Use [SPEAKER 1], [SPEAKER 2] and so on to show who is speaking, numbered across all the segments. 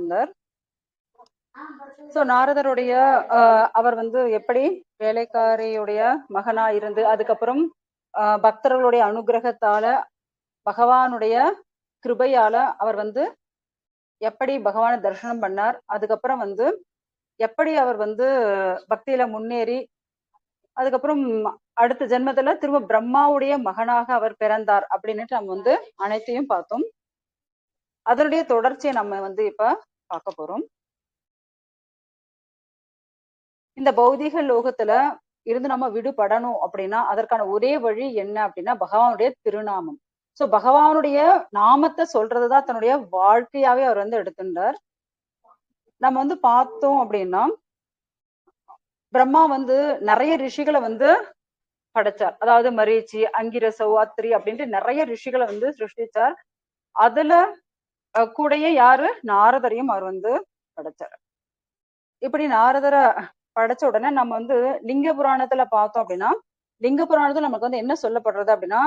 [SPEAKER 1] இருந்தார். சோ நாரதருடைய அவர் வந்து எப்படி வேலைக்காரியுடைய மகனா இருந்து அதுக்கப்புறம் பக்தர்களுடைய அனுகிரகத்தால பகவானுடைய கிருபையால அவர் வந்து எப்படி பகவானை தரிசனம் பண்ணார், அதுக்கப்புறம் வந்து எப்படி அவர் வந்து பக்தியில முன்னேறி அதுக்கப்புறம் அடுத்த ஜென்மத்துல திரும்ப பிரம்மாவுடைய மகனாக அவர் பிறந்தார் அப்படின்னுட்டு நம்ம வந்து அனைத்தையும் பார்த்தோம். அதனுடைய தொடர்ச்சியை நம்ம வந்து இப்ப பார்க்க போறோம். இந்த பௌதிக லோகத்துல இருந்து நம்ம விடுபடணும் அப்படின்னா அதற்கான ஒரே வழி என்ன அப்படின்னா பகவானுடைய திருநாமம். சோ பகவானுடைய நாமத்தை சொல்றதுதான் தன்னுடைய வாழ்க்கையாவே அவர் வந்து எடுத்துட்டார். நம்ம வந்து பார்த்தோம் அப்படின்னா பிரம்மா வந்து நிறைய ரிஷிகளை வந்து படைச்சார். அதாவது மரீச்சி, அங்கிரச, அத்திரி அப்படின்ட்டு நிறைய ரிஷிகளை வந்து சிருஷ்டிச்சார். அதுல கூடயே யாரு நாரதரையும் அவர் வந்து படைச்சார். இப்படி நாரதரை படைச்ச உடனே நம்ம வந்து லிங்க புராணத்துல பார்த்தோம் அப்படின்னா லிங்க புராணத்துல நமக்கு வந்து என்ன சொல்லப்படுறது அப்படின்னா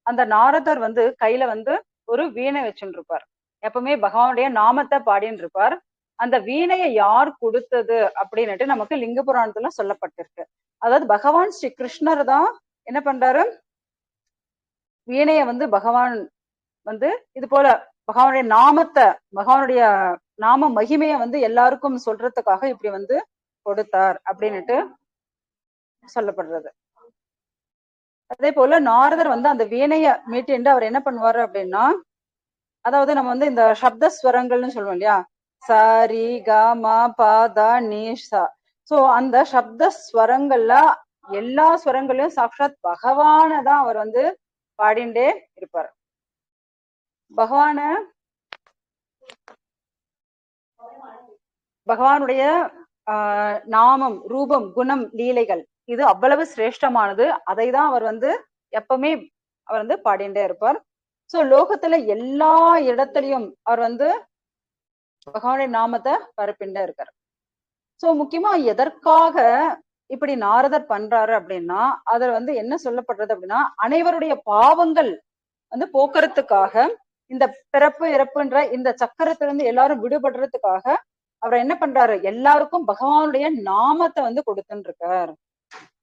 [SPEAKER 1] அந்த நாரதர் வந்து கையில வந்து ஒரு வீணை வச்சுட்டு இருப்பார். எப்பவுமே பகவானுடைய நாமத்தை பாடின்னு இருப்பார். அந்த வீணையை யார் கொடுத்தது அப்படின்னுட்டு நமக்கு லிங்க புராணத்துல சொல்லப்பட்டிருக்கு. அதாவது பகவான் ஸ்ரீ கிருஷ்ணர் தான் என்ன பண்றாரு, வீணைய வந்து பகவான் வந்து இது போல பகவானுடைய நாமத்தை பகவானுடைய நாம மகிமையை வந்து எல்லாருக்கும் சொல்றதுக்காக இப்படி வந்து கொடுத்தார் அப்படின்னுட்டு சொல்லப்படுறது. அதே போல நாரதர் வந்து அந்த வீணைய மீட்டு அவர் என்ன பண்ணுவாரு அப்படின்னா அதாவது நம்ம வந்து இந்த சப்த ஸ்வரங்கள்னு சொல்லுவோம் இல்லையா, சரி க ம ப த நீ ச. சோ அந்த சப்த ஸ்வரங்கள்ல எல்லா ஸ்வரங்களையும் சாட்சாத் பகவான தான் அவர் வந்து பாடிண்டே இருப்பார். பகவானுடைய நாமம், ரூபம், குணம், லீலைகள் இது அவ்வளவு சிரேஷ்டமானது. அதை தான் அவர் வந்து எப்பவுமே அவர் வந்து பாடிண்டே இருப்பார். சோ லோகத்துல எல்லா இடத்துலயும் அவர் வந்து பகவானுடைய நாமத்தை பரப்பிண்டே இருக்கார். சோ முக்கியமா எதற்காக இப்படி நாரதர் பண்றாரு அப்படின்னா அதுல வந்து என்ன சொல்லப்படுறது அப்படின்னா அனைவருடைய பாவங்கள் வந்து போக்குறதுக்காக இந்த பிறப்பு இறப்புன்ற இந்த சக்கரத்திலிருந்து எல்லாரும் விடுபடுறதுக்காக அவர் என்ன பண்றாரு, எல்லாருக்கும் பகவானுடைய நாமத்தை வந்து கொடுத்துட்டு இருக்கார்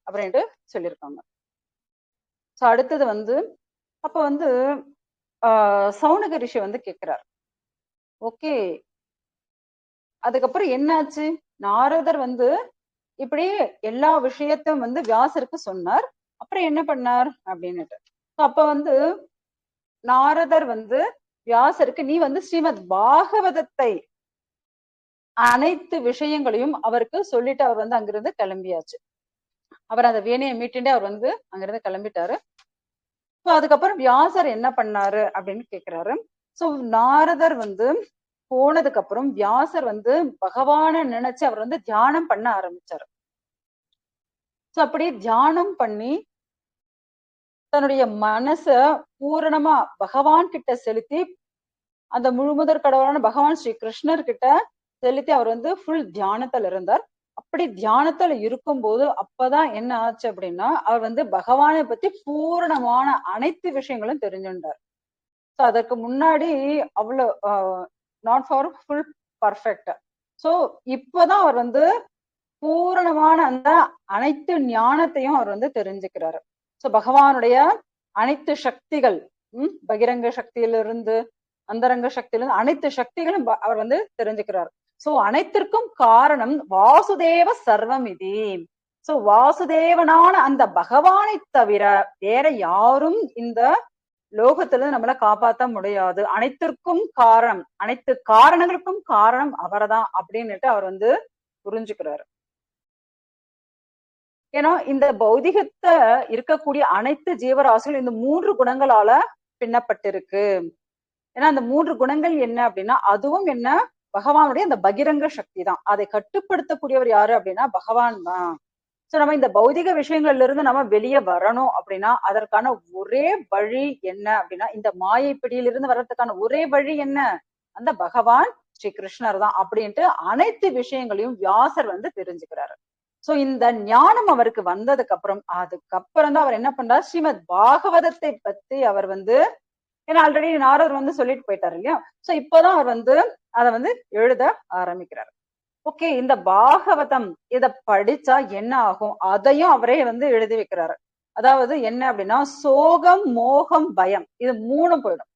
[SPEAKER 1] அப்படின்ட்டு சொல்லியிருக்காங்க. சோ அடுத்தது வந்து அப்ப வந்து சௌனக ரிஷி வந்து கேட்கிறார், ஓகே அதுக்கப்புறம் என்னாச்சு, நாரதர் வந்து இப்படி எல்லா விஷயத்தையும் வந்து வியாசருக்கு சொன்னார், அப்புறம் என்ன பண்ணார் அப்படின்னுட்டு. அப்ப வந்து நாரதர் வந்து வியாசருக்கு நீ வந்து ஸ்ரீமத் பாகவதத்தை அனைத்து விஷயங்களையும் அவருக்கு சொல்லிட்டு அவர் வந்து அங்கிருந்து கிளம்பியாச்சு. அவர் அந்த வீணையை மீட்டுண்டே அவர் வந்து அங்கிருந்து கிளம்பிட்டாரு. சோ அதுக்கப்புறம் வியாசர் என்ன பண்ணாரு அப்படின்னு கேக்குறாரு. சோ நாரதர் வந்து போனதுக்கு அப்புறம் வியாசர் வந்து பகவானை நினைச்சு அவர் வந்து தியானம் பண்ண ஆரம்பிச்சாரு. சோ அப்படி தியானம் பண்ணி தன்னுடைய மனச பூரணமா பகவான் கிட்ட செலுத்தி அந்த முழுமுதற் கடவுளான பகவான் ஸ்ரீ கிருஷ்ணர் கிட்ட செலுத்தி அவர் வந்து ஃபுல் தியானத்துல இருந்தார். அப்படி தியானத்துல இருக்கும்போது அப்பதான் என்ன ஆச்சு அப்படின்னா அவர் வந்து பகவானை பத்தி பூரணமான அனைத்து விஷயங்களும் தெரிஞ்சுட்டார். ஸோ அதற்கு முன்னாடி அவ்வளவு not for full perfect. So இப்பதான் அவர் வந்து பூரணமான அந்த அனைத்து ஞானத்தையும் அவர் வந்து தெரிஞ்சுக்கிறாரு. ஸோ பகவானுடைய அனைத்து சக்திகள், பகிரங்க சக்தியிலிருந்து அந்தரங்க சக்தியிலிருந்து அனைத்து சக்திகளும் அவர் வந்து தெரிஞ்சுக்கிறார். சோ அனைத்திற்கும் காரணம் வாசுதேவ சர்வமிதி. சோ வாசுதேவனான அந்த பகவானை தவிர வேற யாரும் இந்த லோகத்துல நம்மள காப்பாற்ற முடியாது. அனைத்திற்கும் காரணம், அனைத்து காரணங்களுக்கும் காரணம் அவர்தான் அப்படின்னுட்டு அவர் வந்து புரிஞ்சுக்கிறாரு. ஏன்னா இந்த பௌதிகத்தை இருக்கக்கூடிய அனைத்து ஜீவராசிகள் இந்த 3 குணங்களால பின்னப்பட்டிருக்கு. ஏன்னா அந்த 3 குணங்கள் என்ன அப்படின்னா அதுவும் என்ன பகவானுடைய அந்த பகிரங்க சக்தி தான். அதை கட்டுப்படுத்தக்கூடியவர் யாரு அப்படின்னா பகவான் தான். சோ நம்ம இந்த பௌதிக விஷயங்கள்ல இருந்து நம்ம வெளியே வரணும் அப்படின்னா அதற்கான ஒரே வழி என்ன அப்படின்னா இந்த மாயை பிடியிலிருந்து வர்றதுக்கான ஒரே வழி என்ன, அந்த பகவான் ஸ்ரீ கிருஷ்ணர் தான் அப்படின்ட்டு அனைத்து விஷயங்களையும் வியாசர் வந்து தெரிஞ்சுக்கிறாரு. சோ இந்த ஞானம் அவருக்கு வந்ததுக்கு அப்புறம் அதுக்கப்புறம் தான் அவர் என்ன பண்றாரு, ஸ்ரீமத் பாகவதத்தை பத்தி அவர் வந்து ஏன்னா ஆல்ரெடி நாரதர் வந்து சொல்லிட்டு போயிட்டாரு இல்லையா. சோ இப்பதான் அவர் வந்து அதை வந்து எழுத ஆரம்பிக்கிறார். ஓகே, இந்த பாகவதம் இத படிச்சா என்ன ஆகும் அதையும் அவரே வந்து எழுதி வைக்கிறாரு. அதாவது என்ன அப்படின்னா, சோகம் மோகம் பயம் இது மூணும் போயிடும்.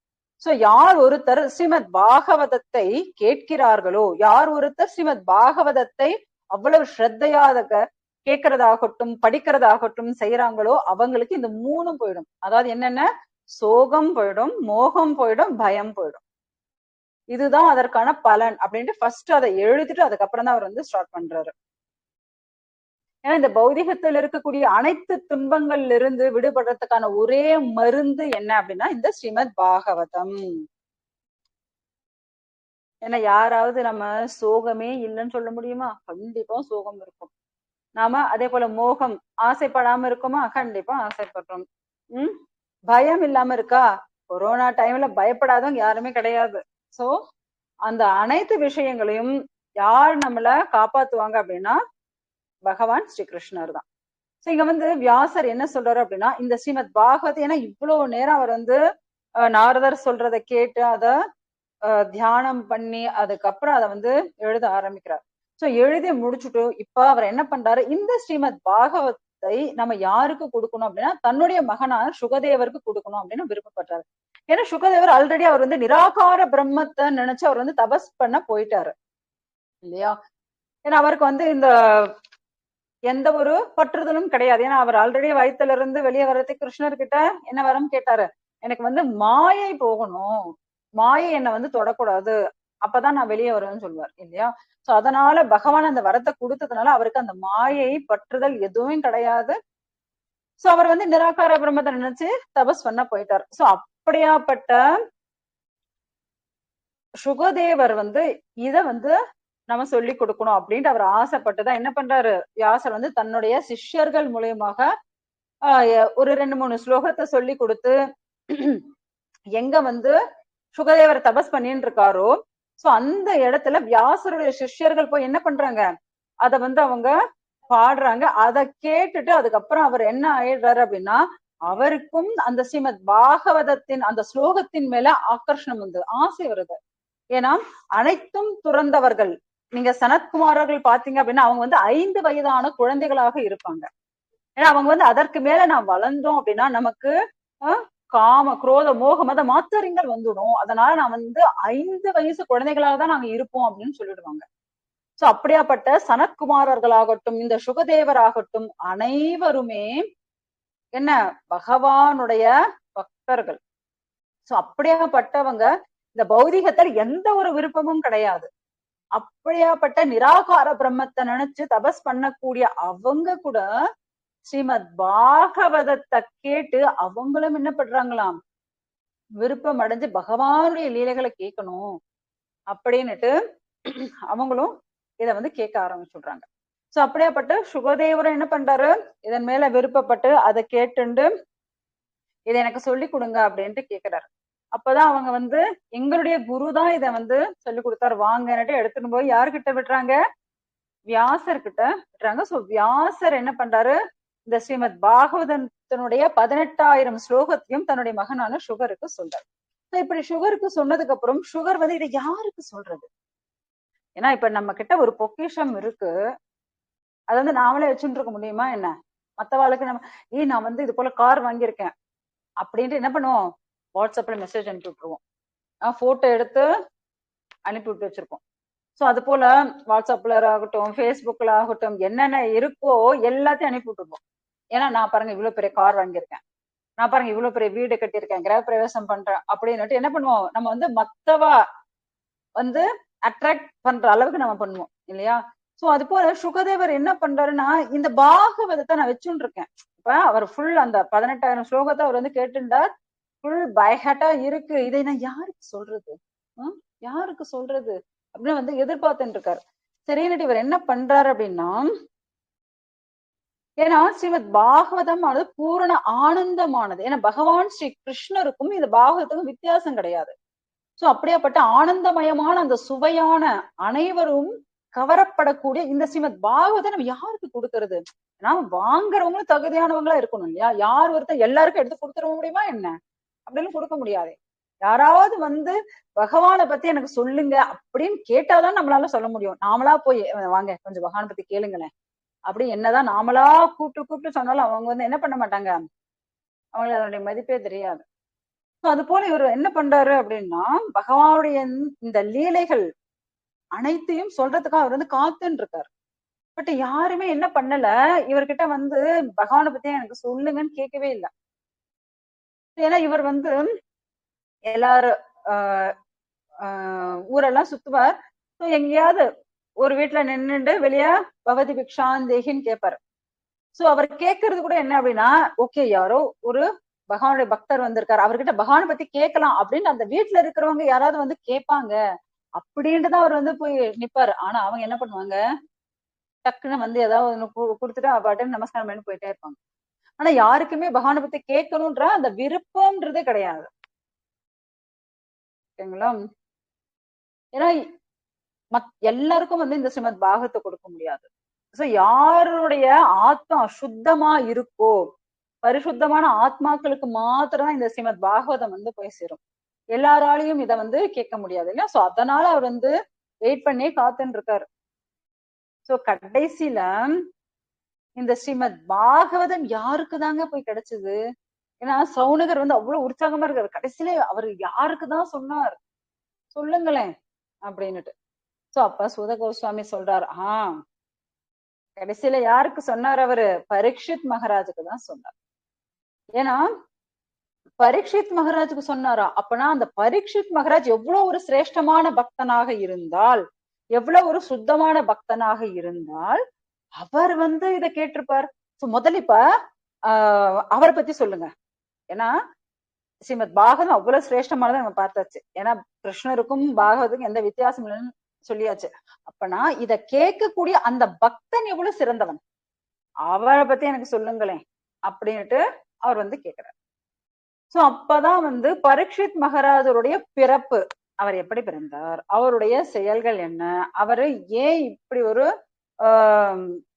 [SPEAKER 1] சோ யார் ஒருத்தர் ஸ்ரீமத் பாகவதத்தை கேட்கிறார்களோ, யார் ஒருத்தர் ஸ்ரீமத் பாகவதத்தை அவ்வளவு ஸ்ரத்தையாக கேட்கறதாகட்டும் படிக்கிறதாகட்டும் செய்யறாங்களோ அவங்களுக்கு இந்த மூணும் போயிடும். அதாவது என்னென்ன, சோகம் போயிடும், மோகம் போயிடும், பயம் போயிடும். இதுதான் அதற்கான பலன் அப்படின்ட்டு ஃபர்ஸ்ட் அதை எழுதிட்டு அதுக்கப்புறம் தான் அவர் வந்து ஸ்டார்ட் பண்றாரு. ஏன்னா இந்த பௌதிகத்தில் இருக்கக்கூடிய அனைத்து துன்பங்கள்ல இருந்து விடுபடுறதுக்கான ஒரே மருந்து என்ன அப்படின்னா இந்த ஸ்ரீமத் பாகவதம். ஏன்னா யாராவது நம்ம சோகமே இல்லைன்னு சொல்ல முடியுமா? கண்டிப்பா சோகம் இருக்கும். நாம அதே போல மோகம் ஆசைப்படாம இருக்குமா? கண்டிப்பா ஆசைப்படுறோம். பயம் இல்லாம இருக்கா? கொரோனா டைம்ல பயப்படாதவங்க யாருமே கிடையாது. சோ அந்த அனைத்து விஷயங்களையும் யார் நம்மள காப்பாத்துவாங்க அப்படின்னா பகவான் ஸ்ரீ கிருஷ்ணர் தான். சோ இங்க வந்து வியாசர் என்ன சொல்றாரு அப்படின்னா, இந்த ஸ்ரீமத் பாகவத் ஏன்னா இவ்வளவு நேரம் அவர் வந்து நாரதர் சொல்றதை கேட்டு அதை தியானம் பண்ணி அதுக்கப்புறம் அதை வந்து எழுத ஆரம்பிக்கிறார். சோ எழுதி முடிச்சுட்டு இப்ப அவர் என்ன பண்றாரு, இந்த ஸ்ரீமத் பாகவத்தை நம்ம யாருக்கு கொடுக்கணும் அப்படின்னா தன்னுடைய மகனான சுகதேவருக்கு கொடுக்கணும் அப்படின்னு விருப்பப்படுறாரு. ஏன்னா சுகதேவர் ஆல்ரெடி அவர் வந்து நிராகார பிரம்மத்தை நினைச்சு அவர் வந்து தபஸ் பண்ண போயிட்டாரு இல்லையா. ஏன்னா அவருக்கு வந்து இந்த எந்த ஒரு பற்றுதலும் கிடையாது. ஏன்னா அவர் ஆல்ரெடி வயிற்றுல இருந்து வெளியே வர்றதுக்கு கிருஷ்ணர்கிட்ட என்ன வரம் கேட்டாரு, எனக்கு வந்து மாயை போகணும், மாயை என்னை வந்து தொடக்கூடாது, அப்பதான் நான் வெளியே வருவேன்னு சொல்லுவார் இல்லையா. சோ அதனால பகவான் அந்த வரத்தை கொடுத்ததுனால அவருக்கு அந்த மாயை பற்றுதல் எதுவும் கிடையாது. சோ அவர் வந்து நிராகார பிரம்மத்தை நினைச்சு தபஸ் பண்ண போயிட்டார். சோ அப்படியாப்பட்ட சுகதேவர் வந்து இத வந்து நம்ம சொல்லி கொடுக்கணும் அப்படின்ட்டு அவர் ஆசைப்பட்டுதான் என்ன பண்றாரு, வியாசர் வந்து தன்னுடைய சிஷ்யர்கள் மூலியமாக ஒரு 2-3 ஸ்லோகத்தை சொல்லி கொடுத்து எங்க வந்து சுகதேவர் தபஸ் பண்ணிட்டு இருக்காரோ சோ அந்த இடத்துல வியாசருடைய சிஷ்யர்கள் போய் என்ன பண்றாங்க, அத வந்து அவங்க பாடுறாங்க. அதை கேட்டுட்டு அதுக்கப்புறம் அவர் என்ன ஆயிடுறாரு அப்படின்னா அவருக்கும் அந்த ஸ்ரீமத் பாகவதத்தின் அந்த ஸ்லோகத்தின் மேல ஆக்கர்ஷணம் வந்து ஆசை வருது. ஏன்னா அனைத்தும் துறந்தவர்கள். நீங்க சனத்குமாரர்கள் பாத்தீங்க அப்படின்னா அவங்க வந்து 5 வயதான குழந்தைகளாக இருப்பாங்க. ஏன்னா அவங்க வந்து அதற்கு மேல நான் வளர்ந்தோம் அப்படின்னா நமக்கு காம குரோத மோக மத மாத்தரிங்கள் வந்துடும், அதனால நான் வந்து 5 வயசு குழந்தைகளாக தான் நாங்க இருப்போம் அப்படின்னு சொல்லிடுவாங்க. சோ அப்படியாப்பட்ட சனத்குமாரர்களாகட்டும் இந்த சுகதேவர் ஆகட்டும் அனைவருமே என்ன பகவானுடைய பக்தர்கள். சோ அப்படியாப்பட்டவங்க இந்த பௌதிகத்தில் எந்த ஒரு விருப்பமும் கிடையாது. அப்படியாப்பட்ட நிராகார பிரம்மத்தை நினைச்சு தபஸ் பண்ணக்கூடிய அவங்க கூட ஸ்ரீமத் பாகவதத்தை கேட்டு அவங்களும் என்ன பண்றாங்களாம், விருப்பம் அடைஞ்சு பகவானுடைய லீலைகளை கேட்கணும் அப்படின்னுட்டு அவங்களும் இத வந்து கேட்க ஆரம்பிச்சுடுறாங்க. சோ அப்படியாப்பட்ட சுகதேவரும் என்ன பண்றாரு, இதன் மேல விருப்பப்பட்டு அதை கேட்டுண்டு இதை எனக்கு சொல்லி கொடுங்க அப்படின்ட்டு கேக்குறாரு. அப்பதான் அவங்க வந்து எங்களுடைய குரு தான் இதை வந்து சொல்லி கொடுத்தாரு வாங்கன்னுட்டு எடுத்துட்டு போய் யாருக்கிட்ட விட்டுறாங்க, வியாசர் கிட்ட விட்டுறாங்க. சோ வியாசர் என்ன பண்றாரு, இந்த ஸ்ரீமத் பாகவதத்தினுடைய 18,000 ஸ்லோகத்தையும் தன்னுடைய மகனான சுகருக்கு சொல்றாரு. இப்படி சுகருக்கு சொன்னதுக்கு அப்புறம் சுகர் வந்து இதை யாருக்கு சொல்றது, ஏன்னா இப்ப நம்ம கிட்ட ஒரு பொக்கிஷம் இருக்கு, அதை வந்து நாமளே வச்சுட்டு இருக்க முடியுமா என்ன? மத்தவாளுக்கு நம்ம நான் வந்து இது போல கார் வாங்கியிருக்கேன் அப்படின்ட்டு என்ன பண்ணுவோம், வாட்ஸ்அப்ல மெசேஜ் அனுப்பி விட்டுருவோம், போட்டோ எடுத்து அனுப்பி விட்டு வச்சிருப்போம். சோ அது போல வாட்ஸ்அப்ல ஆகட்டும் ஃபேஸ்புக்ல ஆகட்டும் என்னென்ன இருக்கோ எல்லாத்தையும் அனுப்பி விட்டுருப்போம். ஏன்னா நான் பாருங்க இவ்வளவு பெரிய கார் வாங்கியிருக்கேன், நான் பாருங்க இவ்வளவு பெரிய வீடு கட்டியிருக்கேன், கிரக பிரவேசம் பண்றேன் அப்படின்னுட்டு என்ன பண்ணுவோம், நம்ம வந்து மத்தவா வந்து அட்ராக்ட் பண்ற அளவுக்கு நம்ம பண்ணுவோம் இல்லையா. சோ அது போல சுகதேவர் என்ன பண்றாருன்னா இந்த பாகவதத்தை நான் வச்சுட்டு இருக்கேன். இப்ப அவர் ஃபுல் அந்த 18,000 ஸ்லோகத்தை அவர் வந்து கேட்டுட்டார், ஃபுல் பைஹாட்டா இருக்கு, இதை நான் யாருக்கு சொல்றது, யாருக்கு சொல்றது அப்படின்னு வந்து எதிர்பார்த்துட்டு இருக்காரு. சரின்னுட்டு இவர் என்ன பண்றாரு அப்படின்னா, ஏன்னா ஸ்ரீமத் பாகவதம் ஆனது பூரண ஆனந்தமானது. ஏன்னா பகவான் ஸ்ரீ கிருஷ்ணருக்கும் இந்த பாகவதத்துக்கும் வித்தியாசம் கிடையாது. சோ அப்படியாப்பட்ட ஆனந்தமயமான அந்த சுவையான அனைவரும் கவரப்படக்கூடிய இந்த ஸ்ரீமத் பாகவதை நம்ம யாருக்கு கொடுக்கறது, நாம வாங்குறவங்களும் தகுதியானவங்களா இருக்கணும் இல்லையா. யார் ஒருத்தர் எல்லாருக்கும் எடுத்து கொடுத்துட முடியுமா என்ன, அப்படின்னு கொடுக்க முடியாது. யாராவது வந்து பகவானை பத்தி எனக்கு சொல்லுங்க அப்படின்னு கேட்டாதான் நம்மளால சொல்ல முடியும். நாமளா போய் வாங்க கொஞ்சம் பகவானை பத்தி கேளுங்களேன் அப்படி என்னதான் நாமளா கூப்பிட்டு கூப்பிட்டு சொன்னாலும் அவங்க வந்து என்ன பண்ண மாட்டாங்க, அவங்களுக்கு அதனுடைய மதிப்பே தெரியாது. அது போல இவர் என்ன பண்றாரு அப்படின்னா, பகவானுடைய இந்த லீலைகள் அனைத்தையும் சொல்றதுக்காக அவர் வந்து காத்துன்னு இருக்காரு. பட் யாருமே என்ன பண்ணல, இவர்கிட்ட வந்து பகவானை பத்தி எனக்கு சொல்லுங்கன்னு கேட்கவே இல்லை. ஏன்னா இவர் வந்து எல்லாரும் ஊரெல்லாம் சுத்துவார். எங்கேயாவது ஒரு வீட்டுல நின்னுட்டு வெளியே பகவதி பிக்ஷாந்தேகின்னு கேட்பாரு. சோ அவர் கேட்கறது கூட என்ன அப்படின்னா, ஓகே யாரோ ஒரு பகவானுடைய பக்தர் வந்திருக்காரு, அவர்கிட்ட பகவானை பத்தி கேட்கலாம் அப்படின்னு அந்த வீட்டுல இருக்கிறவங்க யாராவது வந்து கேட்பாங்க அப்படின்ட்டுதான் அவர் வந்து போய் நிப்பாரு. ஆனா அவங்க என்ன பண்ணுவாங்க, டக்குன்னு வந்து ஏதாவது ஒண்ணு கொடுத்துட்டு பாட்டு நமஸ்காரம் பண்ணி போயிட்டே இருப்பாங்க. ஆனா யாருக்குமே பகவானை பத்தி கேட்கணும்ன்ற அந்த விருப்பம்ன்றதே கிடையாது. ஓகேங்களா? ஏன்னா எல்லாருக்கும் வந்து இந்த ஸ்ரீமத் பாகவத்தை கொடுக்க முடியாது. சோ யாருடைய ஆத்மா சுத்தமா இருக்கோ, பரிசுத்தமான ஆத்மாக்களுக்கு மாத்திரம் இந்த ஸ்ரீமத் பாகவதம் வந்து போய் சேரும். எல்லாராலையும் இதை வந்து கேட்க முடியாது இல்லையா? சோ அதனால அவர் வந்து வெயிட் பண்ணி காத்துன்னு இருக்காரு. சோ கடைசியில இந்த ஸ்ரீமத் பாகவதம் யாருக்கு தாங்க போய் கிடைச்சது? ஏன்னா சவுனகர் வந்து அவ்வளவு உற்சாகமா இருக்காரு. கடைசியில அவர் யாருக்குதான் சொன்னார் சொல்லுங்களேன் அப்படின்னுட்டு. சோ அப்ப சூத கோஸ்வாமி சொல்றாரு, கடைசியில யாருக்கு சொன்னார் அவரு? பரீட்சித் மகாராஜுக்கு தான் சொன்னார். ஏன்னா பரீட்சித் மகாராஜுக்கு சொன்னாரா? அப்பனா அந்த பரீட்சித் மகாராஜ் எவ்வளவு ஒரு சிரேஷ்டமான பக்தனாக இருந்தால், எவ்வளவு ஒரு சுத்தமான பக்தனாக இருந்தால் அவர் வந்து இதை கேட்டிருப்பார். முதல்ல இப்ப அவரை பத்தி சொல்லுங்க. ஏன்னா ஸ்ரீமத் பாகவதம் அவ்வளவு சிரேஷ்டமானதை நம்ம பார்த்தாச்சு. ஏன்னா கிருஷ்ணருக்கும் பாகவதுக்கும் எந்த வித்தியாசம் இல்லைன்னு சொல்லியாச்சு. அப்பனா இத கேட்கக்கூடிய அந்த பக்தன் எவ்வளவு சிறந்தவன், அவரை பத்தி எனக்கு சொல்லுங்களேன் அப்படின்ட்டு அவர் வந்து கேட்கிறார். சோ அப்பதான் வந்து பரீட்சித் மகாராஜருடைய பிறப்பு, அவர் எப்படி பிறந்தார், அவருடைய செயல்கள் என்ன, அவரு ஏன் இப்படி ஒரு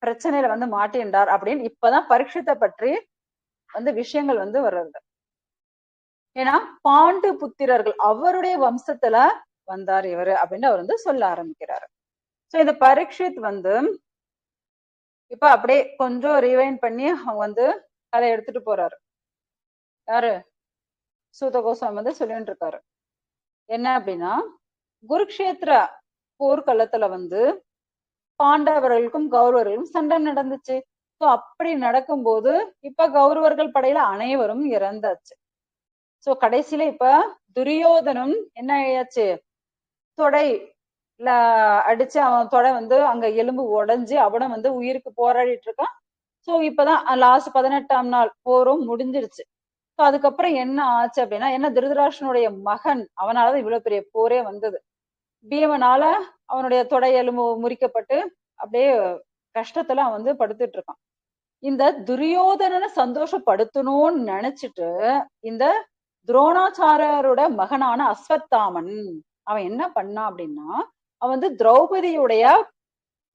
[SPEAKER 1] பிரச்சனையில வந்து மாட்டின்றார் அப்படின்னு இப்பதான் பரீட்சித்தை பற்றி வந்து விஷயங்கள் வந்து வர்றது. ஏன்னா பாண்டு புத்திரர்கள் அவருடைய வம்சத்துல வந்தார் இவரு அப்படின்னு அவர் வந்து சொல்ல ஆரம்பிக்கிறாரு. சோ இந்த பரீட்சித் வந்து இப்ப அப்படியே கொஞ்சம் ரிவைண்ட் பண்ணி அவங்க வந்து கதை எடுத்துட்டு போறாரு. யாரு? சூத கோஸ்வாமி வந்து சொல்லிட்டு இருக்காரு. என்ன அப்படின்னா, குருக்ஷேத்திர போர்க்களத்துல வந்து பாண்டவர்களுக்கும் கௌரவர்களுக்கும் சண்டை நடந்துச்சு. சோ அப்படி நடக்கும்போது இப்ப கௌரவர்கள் படையில அனைவரும் இறந்தாச்சு. சோ கடைசியில இப்ப துரியோதனும் என்ன ஆயாச்சு, தொடைல அடிச்சு அவன் தொடை வந்து அங்க எலும்பு உடைஞ்சு அவனும் வந்து உயிருக்கு போராடிட்டு இருக்கான். சோ இப்பதான் லாஸ்ட் 18ஆம் நாள் போரும் முடிஞ்சிருச்சு. சோ அதுக்கப்புறம் என்ன ஆச்சு அப்படின்னா, என்ன திருதராஷ்டனுடைய மகன், அவனாலதான் இவ்வளவு பெரிய போரே வந்தது. பீமனால அவனுடைய தொடை எலும்பு முறிக்கப்பட்டு அப்படியே கஷ்டத்துல அவன் வந்து படுத்துட்டு இருக்கான். இந்த துரியோதனனை சந்தோஷப்படுத்தணும்னு நினைச்சிட்டு இந்த துரோணாச்சாரியரோட மகனான அஸ்வத்தாமன் அவன் என்ன பண்ணான் அப்படின்னா, அவன் வந்து திரௌபதியுடைய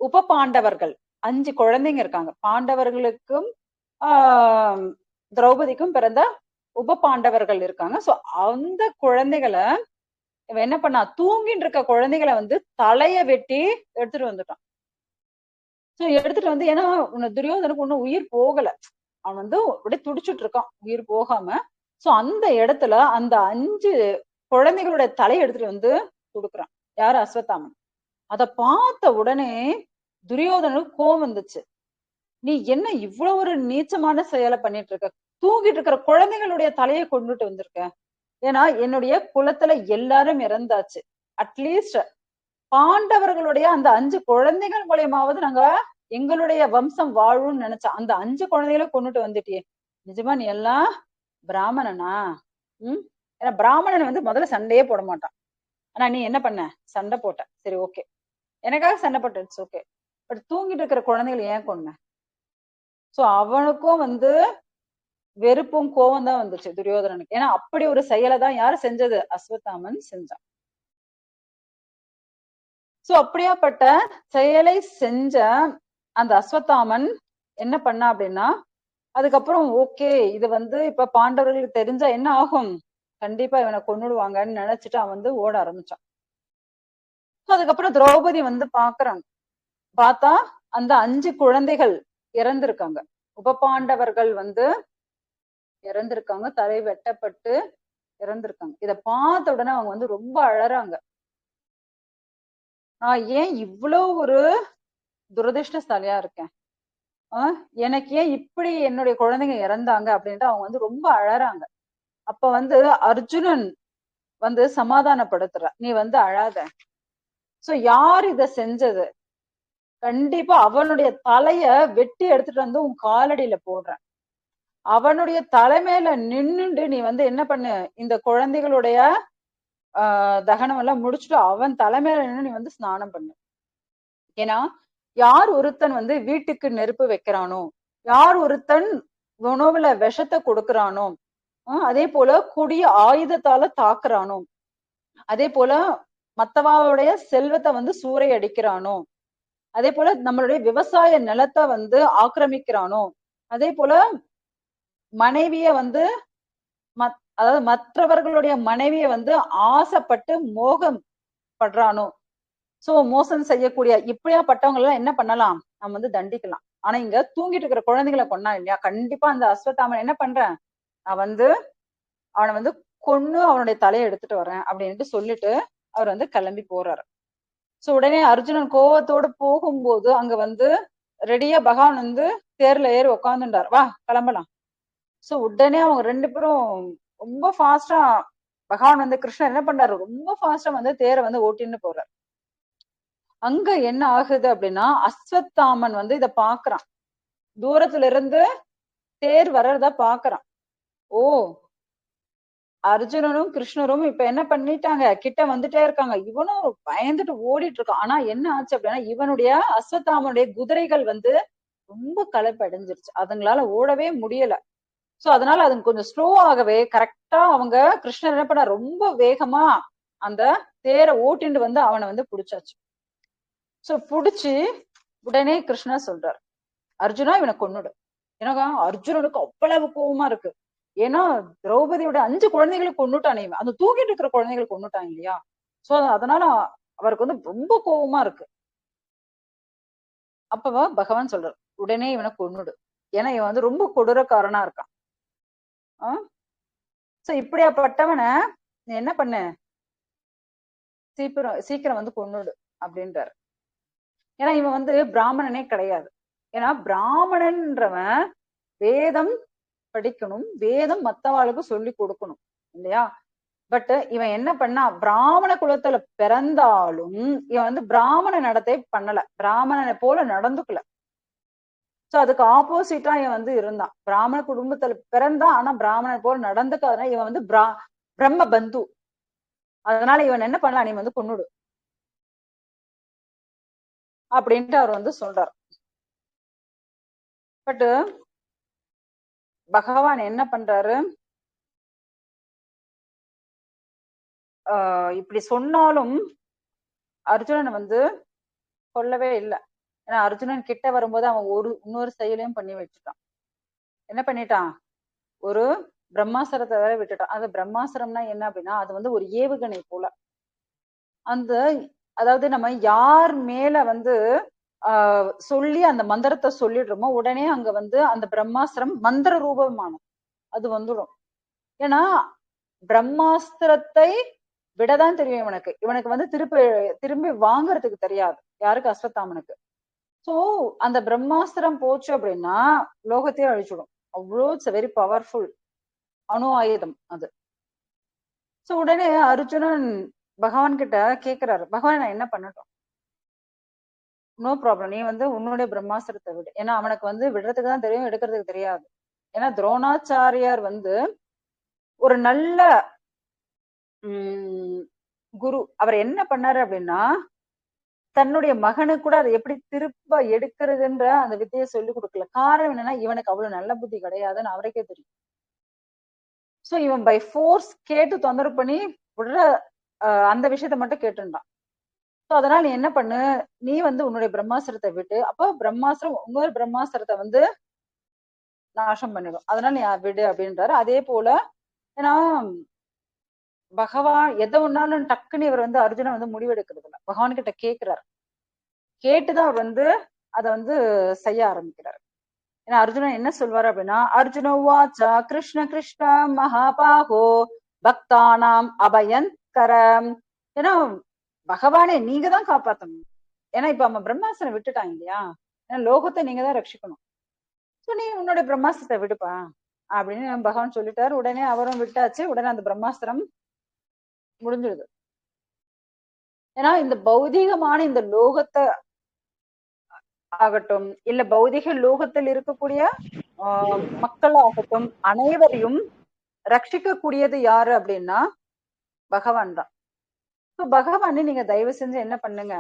[SPEAKER 1] உப பாண்டவர்கள் 5 குழந்தைங்க இருக்காங்க. பாண்டவர்களுக்கும் திரௌபதிக்கும் பிறந்த உப பாண்டவர்கள் இருக்காங்க. சோ அந்த குழந்தைகளை இவன் என்ன பண்ணா, தூங்கிட்டு இருக்க குழந்தைகளை வந்து தலைய வெட்டி எடுத்துட்டு வந்துட்டான். சோ எடுத்துட்டு வந்து, ஏன்னா துரியோதனுக்கு ஒன்னும் உயிர் போகல, அவன் வந்து அப்படியே துடிச்சுட்டு இருக்கான் உயிர் போகாம. சோ அந்த இடத்துல அந்த 5 குழந்தைகளுடைய தலையை எடுத்துட்டு வந்து கொடுக்குறான். யாரு? அஸ்வத்தாமன். அத பார்த்த உடனே துரியோதனுக்கு கோவம் வந்துச்சு. நீ என்ன இவ்வளவு ஒரு நீச்சமான செயலை பண்ணிட்டு இருக்க, தூங்கிட்டு இருக்கிற குழந்தைகளுடைய தலையை கொண்டுட்டு வந்திருக்க. ஏன்னா என்னுடைய குலத்துல எல்லாரும் இறந்தாச்சு, அட்லீஸ்ட் பாண்டவர்களுடைய அந்த 5 குழந்தைகள் மூலியமாவது நாங்க எங்களுடைய வம்சம் வாழும்னு நினைச்சா அந்த 5 குழந்தைகளை கொண்டுட்டு வந்துட்டியே, நிஜமா நீ எல்லாம் பிராமணனா? ஏன்னா பிராமணன் வந்து முதல்ல சண்டையே போட மாட்டான். ஆனா நீ என்ன பண்ண, சண்டை போட்ட. சரி ஓகே, எனக்காக சண்டை போட்ட, இட்ஸ் ஓகே. பட் தூங்கிட்டு இருக்கிற குழந்தைகள் ஏன் கொன்ன? சோ அவனுக்கும் வந்து வெறுப்பும் கோவம் தான் வந்துச்சு துரியோதனனுக்கு. ஏன்னா அப்படி ஒரு செயலை தான் யாரு செஞ்சது? அஸ்வத்தாமன் செஞ்சான். சோ அப்படியாப்பட்ட செயலை செஞ்ச அந்த அஸ்வத்தாமன் என்ன பண்ணா அப்படின்னா, அதுக்கப்புறம் ஓகே இது வந்து இப்ப பாண்டவர்களுக்கு தெரிஞ்சா என்ன ஆகும், கண்டிப்பா இவனை கொன்னுடுவாங்கன்னு நினைச்சிட்டு அவன் வந்து ஓட ஆரம்பிச்சான். அதுக்கப்புறம் திரௌபதி வந்து பாக்குறாங்க. பார்த்தா அந்த 5 குழந்தைகள் இறந்திருக்காங்க. உபபாண்டவர்கள் வந்து இறந்திருக்காங்க, தலை வெட்டப்பட்டு இறந்திருக்காங்க. இத பார்த்த உடனே அவங்க வந்து ரொம்ப அழறாங்க. நான் ஏன் இவ்வளவு ஒரு துரதிருஷ்டசாலியா இருக்கேன், எனக்கு ஏன் இப்படி என்னுடைய குழந்தைங்க இறந்தாங்க அப்படின்ட்டு அவங்க வந்து ரொம்ப அழறாங்க. அப்ப வந்து அர்ஜுனன் வந்து சமாதானப்படுத்துற, நீ வந்து அழாத. சோ யார் இத செஞ்சது, கண்டிப்பா அவனுடைய தலைய வெட்டி எடுத்துட்டு வந்து உன் காலடியில போடுறேன். அவனுடைய தலைமையில நின்னுண்டு நீ வந்து என்ன பண்ணு, இந்த குழந்தைகளுடைய தகனம் எல்லாம் முடிச்சுட்டு அவன் தலைமையில நின்று நீ வந்து ஸ்நானம் பண்ணு. ஏன்னா யார் ஒருத்தன் வந்து வீட்டுக்கு நெருப்பு வைக்கிறானோ, யார் ஒருத்தன் உணவுல விஷத்தை கொடுக்கறானோ, அதே போல கொடிய ஆயுதத்தால தாக்குறானோ, அதே போல மத்தவாவுடைய செல்வத்தை வந்து சூறையடிக்கிறானோ, அதே போல நம்மளுடைய விவசாய நிலத்தை வந்து ஆக்கிரமிக்கிறானோ, அதே போல மனைவிய வந்து அதாவது மற்றவர்களுடைய மனைவிய வந்து ஆசைப்பட்டு மோகம் படுறானோ, சோ மோசம் செய்யக்கூடிய இப்படியாப்பட்டவங்க எல்லாம் என்ன பண்ணலாம், நம்ம வந்து தண்டிக்கலாம். ஆனா இங்க தூங்கிட்டு இருக்கிற குழந்தைகளை கொன்னா இல்லையா, கண்டிப்பா அந்த அஸ்வத்தாமன் என்ன பண்றேன், நான் வந்து அவனை வந்து கொன்னு அவனுடைய தலையை எடுத்துட்டு வரேன் அப்படின்ட்டு சொல்லிட்டு அவர் வந்து கிளம்பி போறாரு. சோ உடனே அர்ஜுனன் கோவத்தோடு போகும்போது அங்க வந்து ரெடியா பகவான் வந்து தேர்ல ஏறி உட்காந்துட்டார், வா கிளம்பலாம். சோ உடனே அவங்க 2 பேரும் ரொம்ப ஃபாஸ்டா, பகவான் வந்து கிருஷ்ணன் என்ன பண்றாரு, ரொம்ப ஃபாஸ்டா வந்து தேரை வந்து ஓட்டின்னு போறாரு. அங்க என்ன ஆகுது அப்படின்னா, அஸ்வத்தாமன் வந்து இத பாக்குறான். தூரத்துல இருந்து தேர் வர்றத பாக்குறான். ஓ, அர்ஜுனனும் கிருஷ்ணரும் இப்ப என்ன பண்ணிட்டாங்க, கிட்ட வந்துட்டே இருக்காங்க. இவனும் பயந்துட்டு ஓடிட்டு இருக்கான். ஆனா என்ன ஆச்சு அப்படின்னா, இவனுடைய அஸ்வத்தாமனுடைய குதிரைகள் வந்து ரொம்ப களைப்படைஞ்சிருச்சு, அதுங்களால ஓடவே முடியல. சோ அதனால அதுங்க கொஞ்சம் ஸ்லோ ஆகவே கரெக்டா அவங்க கிருஷ்ணர் என்ன பண்ண, ரொம்ப வேகமா அந்த தேரை ஓட்டிட்டு வந்து அவனை வந்து புடிச்சாச்சு. சோ புடிச்சு உடனே கிருஷ்ணர் சொல்றார், அர்ஜுனா இவனை கொன்னுடு. ஏன்னா அர்ஜுனனுக்கு அவ்வளவு கோவமா இருக்கு. ஏன்னா திரௌபதியோட 5 குழந்தைகளை கொன்னுட்டான் இவன், அந்த தூக்கிட்டு இருக்கிற குழந்தைகளை கொன்னுட்டான் இல்லையா. சோ அதனால அவருக்கு வந்து ரொம்ப கோவமா இருக்கு. அப்பவா பகவான் சொல்றார், உடனே இவனை கொன்னுடு, ஏன்னா இவன் வந்து ரொம்ப கொடூரக்காரனா இருக்கான். சோ இப்படியாப்பட்டவனை நீ என்ன பண்ணு, சீக்கிரம் சீக்கிரம் வந்து கொன்னுடு அப்படின்றாரு. ஏன்னா இவன் வந்து பிராமணனே கிடையாது. ஏன்னா பிராமணன்றவன் வேதம் படிக்கணும், வேதம் மத்தவாளுக்கு சொல்லி கொடுக்கணும் இல்லையா. பட் இவன் என்ன பண்ணா, பிராமண குலத்துல பிறந்தாலும் இவன் வந்து பிராமண நடத்தை பண்ணல, பிராமணனை போல நடந்துக்கல. சோ அதுக்கு ஆப்போசிட்டா இவன் வந்து இருந்தான். பிராமண குடும்பத்துல பிறந்தான், ஆனா பிராமணன் போல நடந்துக்காத இவன் வந்து பிரம்ம பந்து. அதனால இவன் என்ன பண்ணலாம், நீ வந்து கொன்னுடு அப்படின்ட்டு அவர் வந்து சொல்றார். பட் பகவான் என்ன பண்றாரு, இப்படி சொன்னாலும் அர்ஜுனன் வந்து கொல்லவே இல்லை. ஏன்னா அர்ஜுனன் கிட்ட வரும்போது அவன் இன்னொரு செயலையும் பண்ணி வச்சுட்டான். என்ன பண்ணிட்டான், ஒரு பிரம்மாஸ்திரத்தை வேற விட்டுட்டான். அந்த பிரம்மாஸ்திரம்னா என்ன அப்படின்னா, அது வந்து ஒரு ஏவுகணை போல. அந்த அதாவது நம்ம யார் மேல வந்து சொல்லி அந்த மந்திரத்தை சொல்லிடுறோமோ உடனே அங்க வந்து அந்த பிரம்மாஸ்திரம் மந்திர ரூபமானது அது வந்துடும். ஏன்னா பிரம்மாஸ்திரத்தை விடதான் தெரியும் இவனுக்கு, இவனுக்கு வந்து திரும்பி வாங்குறதுக்கு தெரியாது, யாருக்கு, அஸ்வத்தாமனுக்கு. சோ அந்த பிரம்மாஸ்திரம் போச்சு அப்படின்னா லோகத்தையே அழிச்சுடும். அவ்வளோ இட்ஸ் வெரி பவர்ஃபுல் அணு ஆயுதம் அது. சோ உடனே அர்ஜுனன் பகவான் கிட்ட கேக்குறாரு, பகவான் நான் என்ன பண்ணட்டும். நோ ப்ராப்ளம், நீ வந்து உன்னுடைய பிரம்மாஸ்திரத்தை விடு. ஏன்னா அவனுக்கு வந்து விடுறதுக்கு தான் தெரியும், எடுக்கிறதுக்கு தெரியாது. ஏன்னா துரோணாச்சாரியார் வந்து ஒரு நல்ல குரு. அவர் என்ன பண்ணாரு அப்படின்னா, தன்னுடைய மகனுக்கு கூட அதை எப்படி திரும்ப எடுக்கிறதுன்ற அந்த வித்தையை சொல்லி கொடுக்கல. காரணம் என்னன்னா, இவனுக்கு அவ்வளவு நல்ல புத்தி கிடையாதுன்னு அவருக்கே தெரியும். சோ இவன் பை ஃபோர்ஸ் கேட்டு தொந்தரவு பண்ணி விடுற அந்த விஷயத்த மட்டும் கேட்டுட்டான். சோ அதனால நீ என்ன பண்ணு, நீ வந்து உன்னுடைய பிரம்மாஸ்திரத்தை விட்டு, அப்போ பிரம்மாஸ்திரம் இன்னொரு பிரம்மாஸ்திரத்தை வந்து நாசம் பண்ணிடும், அதனால நீ விடு அப்படின்றாரு. அதே போல ஏன்னா பகவான் எதை ஒன்னாலும் டக்குன்னு இவர் வந்து அர்ஜுனன் வந்து முடிவெடுக்கிறது இல்ல. பகவான் கிட்ட கேட்கிறார். கேட்டுதான் அவர் வந்து அதை வந்து செய்ய ஆரம்பிக்கிறார். ஏன்னா அர்ஜுனன் என்ன சொல்வார் அப்படின்னா, அர்ஜுன உவாச்சா கிருஷ்ண கிருஷ்ண மகாபாகோ பக்தானாம் அபயங்கரம். ஏன்னா பகவானே நீங்க தான் காப்பாத்தணும். ஏன்னா இப்ப அவன் பிரம்மாஸ்திரம் விட்டுட்டான் இல்லையா, ஏன்னா லோகத்தை நீங்க தான் ரட்சிக்கணும். சோ நீ உன்னோட பிரம்மாஸ்திரத்தை விடுப்பா அப்படின்னு பகவான் சொல்லிட்டாரு. உடனே அவரும் விட்டாச்சு. உடனே அந்த பிரம்மாஸ்திரம் முடிஞ்சிடுது. ஏன்னா இந்த பௌதீகமான இந்த லோகத்தை ஆகட்டும், இல்ல பௌதிக லோகத்தில் இருக்கக்கூடிய மக்கள் ஆகட்டும், அனைவரையும் ரட்சிக்கக்கூடியது யாரு அப்படின்னா பகவான் தான். பகவான் நீங்க தயவு செஞ்சு என்ன பண்ணுங்க,